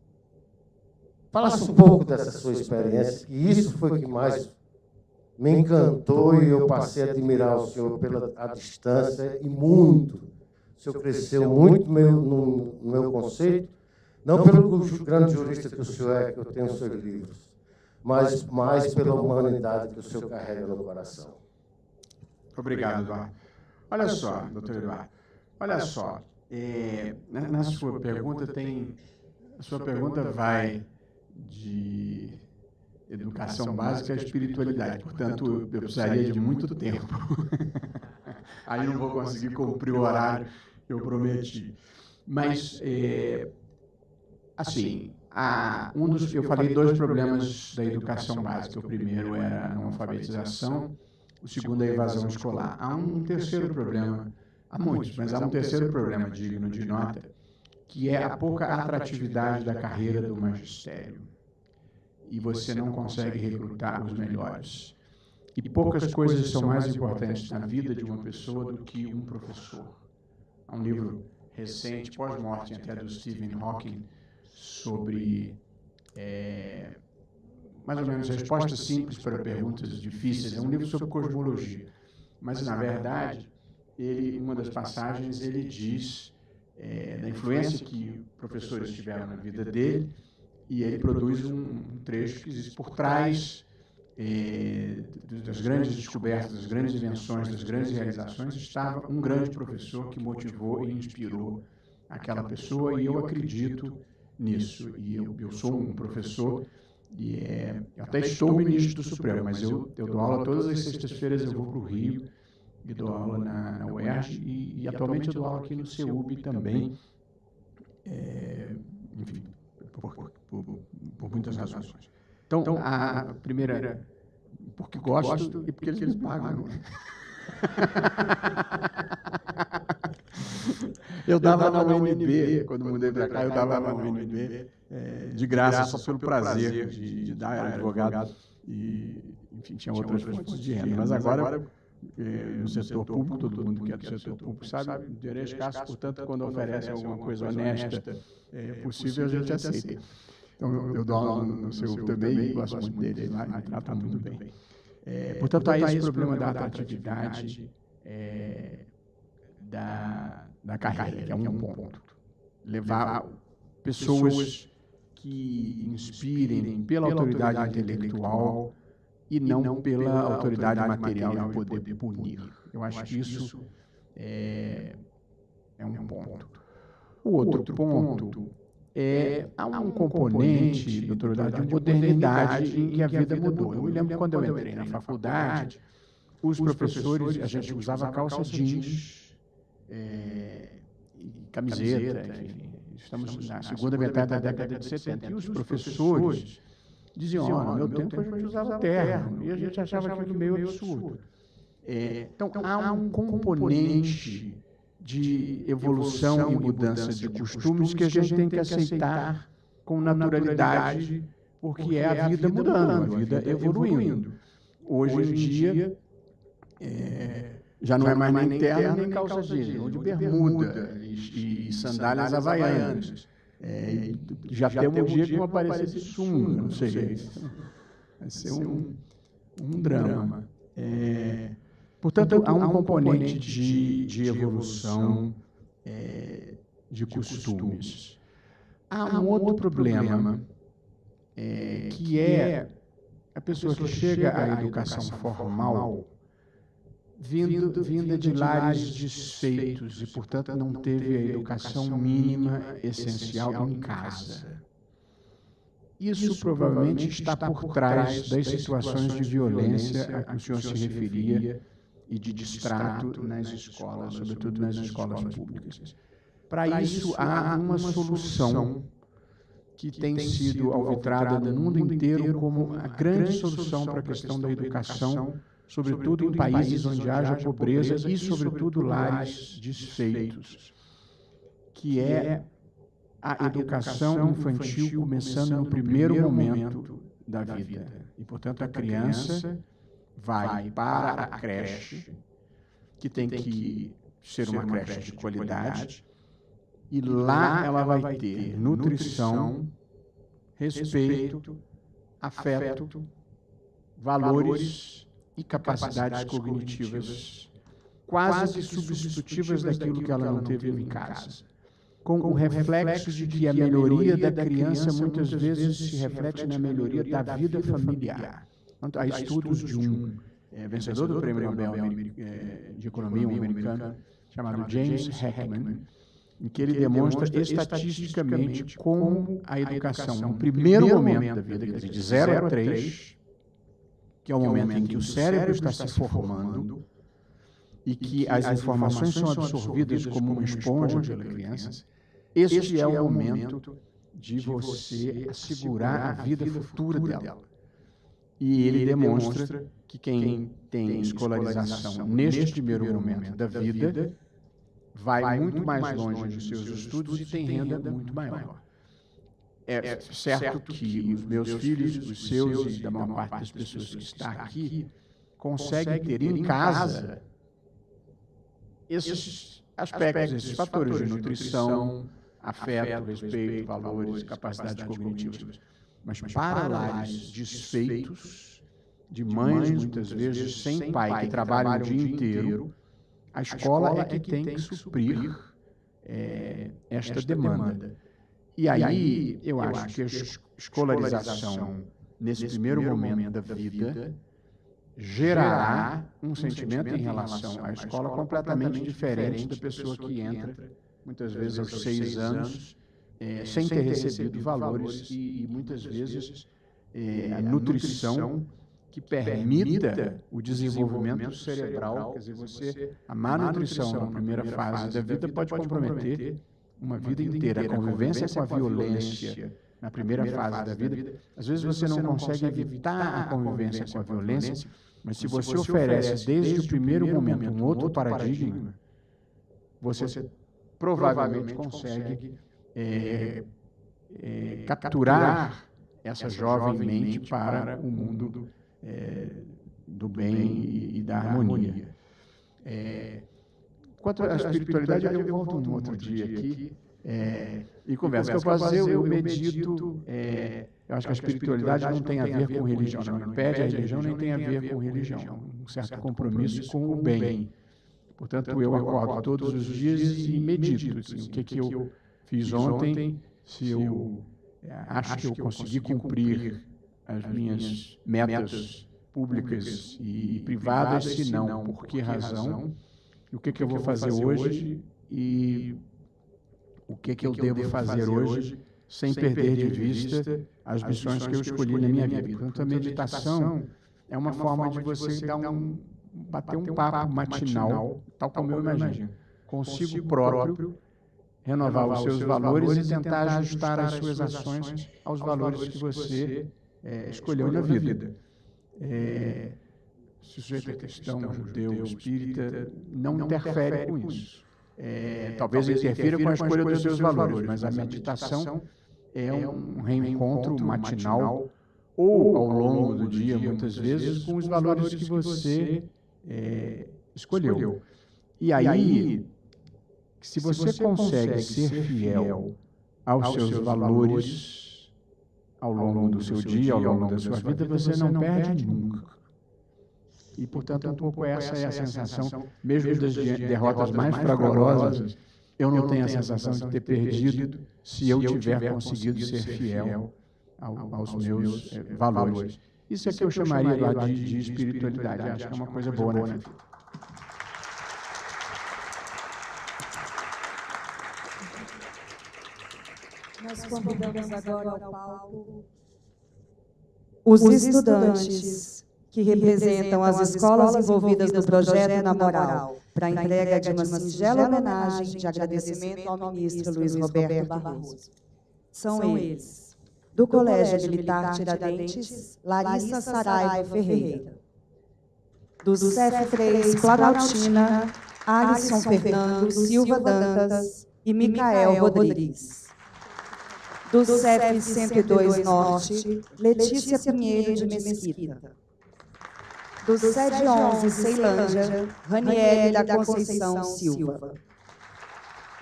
falasse um pouco dessa sua experiência, que isso foi o que mais me encantou, e eu passei a admirar o senhor pela distância, e muito. O senhor cresceu muito no meu conceito, não pelo grande jurista que o senhor é, que eu tenho os seus livros, mas mais pela humanidade que o senhor carrega no coração. Obrigado, Eduardo. Olha só, doutor Eduardo, olha só, na sua pergunta a sua pergunta vai de educação básica à espiritualidade, portanto, eu precisaria de muito tempo. Aí não vou conseguir cumprir o horário que eu prometi. Mas, assim, eu falei 2 problemas da educação básica. O primeiro era a analfabetização, o segundo é a evasão escolar. Há um terceiro problema, há muitos, mas há um terceiro problema digno de nota, que é a pouca atratividade da carreira do magistério. E você não consegue recrutar os melhores. E poucas coisas são mais importantes na vida de uma pessoa do que um professor. Há um livro recente, pós-morte até, do Stephen Hawking, sobre, mais ou menos, respostas simples para perguntas difíceis. É um livro sobre cosmologia. Mas, na verdade, uma das passagens, ele diz da influência que professores tiveram na vida dele, e ele produz um trecho que existe por trás das grandes descobertas, das grandes invenções, das grandes realizações, estava um grande professor que motivou e inspirou aquela pessoa, e eu acredito nisso. E eu sou um professor, e eu até estou ministro do Supremo, mas eu dou aula todas as sextas-feiras, eu vou para o Rio e dou aula na UERJ, e atualmente eu dou aula aqui no CEUB também, enfim, por muitas razões. Então, a primeira era porque gosto e porque eles me pagam. Eu dava na UNB, quando mudei para cá, eu dava na UNB de graça, só pelo prazer de dar, era advogado, e, enfim, tinha outras fontes de renda. Mas agora, no setor público, todo mundo que é do setor público sabe, o dinheiro é escasso, portanto, quando oferece alguma coisa honesta, possível, a gente aceita. Então, eu dou aula no CEUB também, gosto muito deles lá, me tratam muito bem. Portanto, há esse problema da atratividade da carreira, que é um ponto. Levar pessoas que inspirem pela autoridade intelectual e não pela autoridade material de poder punir. Eu acho que isso é um ponto. O outro ponto há um componente, doutor, de modernidade em que a vida mudou. Eu me lembro quando eu entrei na faculdade, os professores, a gente usava calça jeans, camiseta, enfim. Estamos na segunda metade da década de 70. E os professores diziam, no meu tempo a gente usava terno, e a gente achava aquilo meio absurdo. Então, há um componente de evolução e mudança de costumes que a gente tem que aceitar com naturalidade, porque é a vida mudando, a vida evoluindo. Hoje em dia, já não é mais nem terno nem calça jeans, ou de bermuda e sandálias havaianas. Já temos um dia que vão aparecer de sunga, não sei. Vai ser um drama. Portanto, há um componente de evolução de costumes. Há um outro problema, que é a pessoa que chega à educação formal vinda de lares desfeitos e, portanto, não teve a educação mínima essencial em casa. Isso provavelmente está por trás das situações de violência a que o senhor se referia e de distrato nas escolas, sobretudo nas escolas públicas. Para isso, há uma solução que tem sido alvitrada no mundo inteiro como a grande solução para a questão da educação, sobretudo em países onde haja pobreza e, sobretudo, lares desfeitos, que é a educação infantil começando no primeiro momento da vida. E, portanto, a criança vai para a creche, que tem que ser uma creche de qualidade, e lá ela vai ter nutrição, respeito, afeto, valores e capacidades cognitivas quase que substitutivas daquilo que ela não teve em casa, com o reflexo de que a melhoria da criança muitas vezes se reflete na melhoria da vida familiar. Há estudos de um vencedor do Prêmio Nobel de Economia, um americano, chamado James Heckman, em que ele demonstra estatisticamente como a educação, no primeiro momento da vida, quer dizer, de 0 a 3, que é o momento em que o cérebro está se formando e que as informações são absorvidas como uma esponja pela criança, este é o momento de você assegurar a vida futura dela. E ele demonstra que quem tem escolarização neste primeiro momento da vida vai muito mais longe nos seus estudos e tem renda muito maior. É certo que os meus filhos, os seus e da maior parte das pessoas que está aqui, conseguem ter em casa esses aspectos, esses fatores de nutrição, afeto, respeito, valores, capacidades cognitivas. Mas para lares desfeitos, de mães, muitas vezes, sem pai, que trabalham o dia inteiro, a escola é que tem que suprir esta demanda. E aí, eu acho que a escolarização nesse primeiro momento da vida, gerará um sentimento em relação à escola completamente diferente da pessoa que entra, muitas vezes aos 6 anos, sem ter recebido valores e muitas vezes a nutrição que permita o desenvolvimento cerebral. Quer dizer, a má nutrição na primeira fase da vida pode comprometer uma vida inteira. A convivência com a violência na primeira fase da vida, às vezes você não consegue evitar a convivência com a violência, mas se você oferece desde o primeiro momento um outro paradigma, você provavelmente consegue capturar essa jovem mente para o mundo do bem e da harmonia. Quanto à espiritualidade, eu volto um outro dia aqui e converso. O que eu posso dizer, eu medito. Eu acho que a espiritualidade não tem a ver com religião, não impede a religião, nem tem a ver com religião. Um certo compromisso com o bem. Portanto, eu acordo todos os dias e medito. Assim, o que eu fiz ontem, se eu acho que eu consegui cumprir as minhas metas públicas e privadas, se não, por que razão, e o que eu vou fazer hoje e o que eu devo fazer hoje, sem perder de vista as missões que eu escolhi na minha vida. Portanto, a meditação é uma forma de você bater um papo matinal, tal como eu imagino, consigo próprio, renovar os seus valores e tentar ajustar as suas ações aos valores que você escolheu na vida. Se o sujeito é cristão, judeu, espírita, não interfere com isso. Talvez interfira com a escolha dos seus valores, mas a meditação é um reencontro matinal ou ao longo do dia, muitas vezes, com os valores que você escolheu. E aí, se você consegue ser fiel aos seus valores ao longo do seu dia, ao longo da sua vida, você não perde nunca. E, portanto, um pouco essa é a sensação, mesmo das derrotas mais fragorosas, eu não tenho a sensação de ter perdido se eu tiver conseguido ser fiel aos meus valores. Isso é que eu chamaria de espiritualidade. Acho que é uma coisa boa na vida. Nós convidamos agora ao palco os estudantes que representam as escolas envolvidas no projeto Na Moral, para a entrega de uma singela homenagem de agradecimento ao ministro Luiz Roberto Barroso. São eles: do Colégio Militar Tiradentes, Larissa Saraiva Ferreira; do CEF3 Planaltina, Alisson Fernando Silva Dantas e Micael Rodrigues; do CEF 102 Norte, Letícia Pinheiro de Mesquita; do SED 11 Ceilândia, Raniele da Conceição Silva;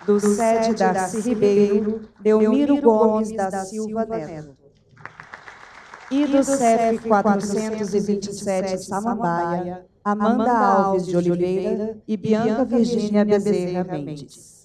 do SED Darcy Ribeiro, Delmiro Gomes da Silva Neto; e do CEF 427 Samambaia, Amanda Alves de Oliveira e Bianca Virgínia Bezerra Mendes.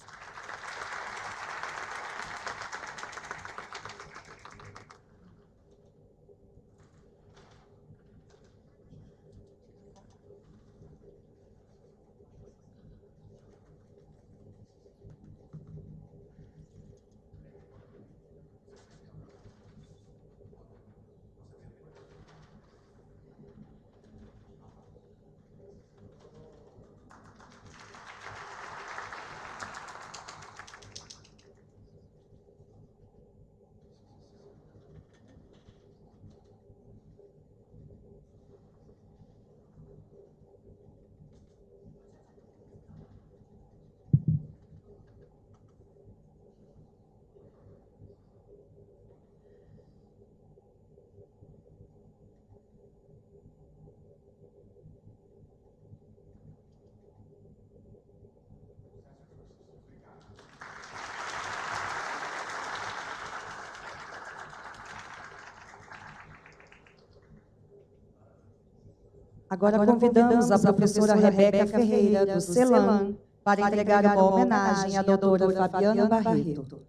Agora convidamos a professora Rebeca Ferreira, do CELAM, para entregar uma homenagem à doutora Fabiana Barreto.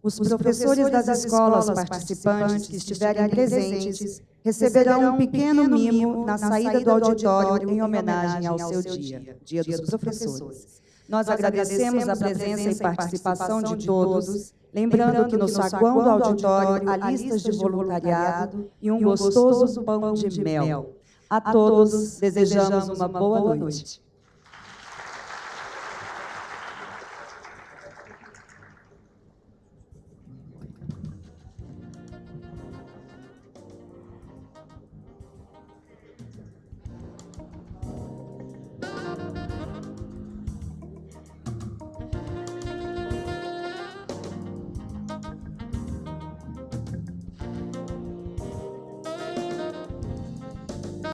Os professores das escolas participantes que estiverem presentes receberão um pequeno mimo na saída do auditório em homenagem ao seu dia, Dia dos Professores. Nós agradecemos a presença e participação de todos, lembrando que no saguão do auditório há listas de voluntariado e um gostoso pão de mel. A todos desejamos uma boa noite.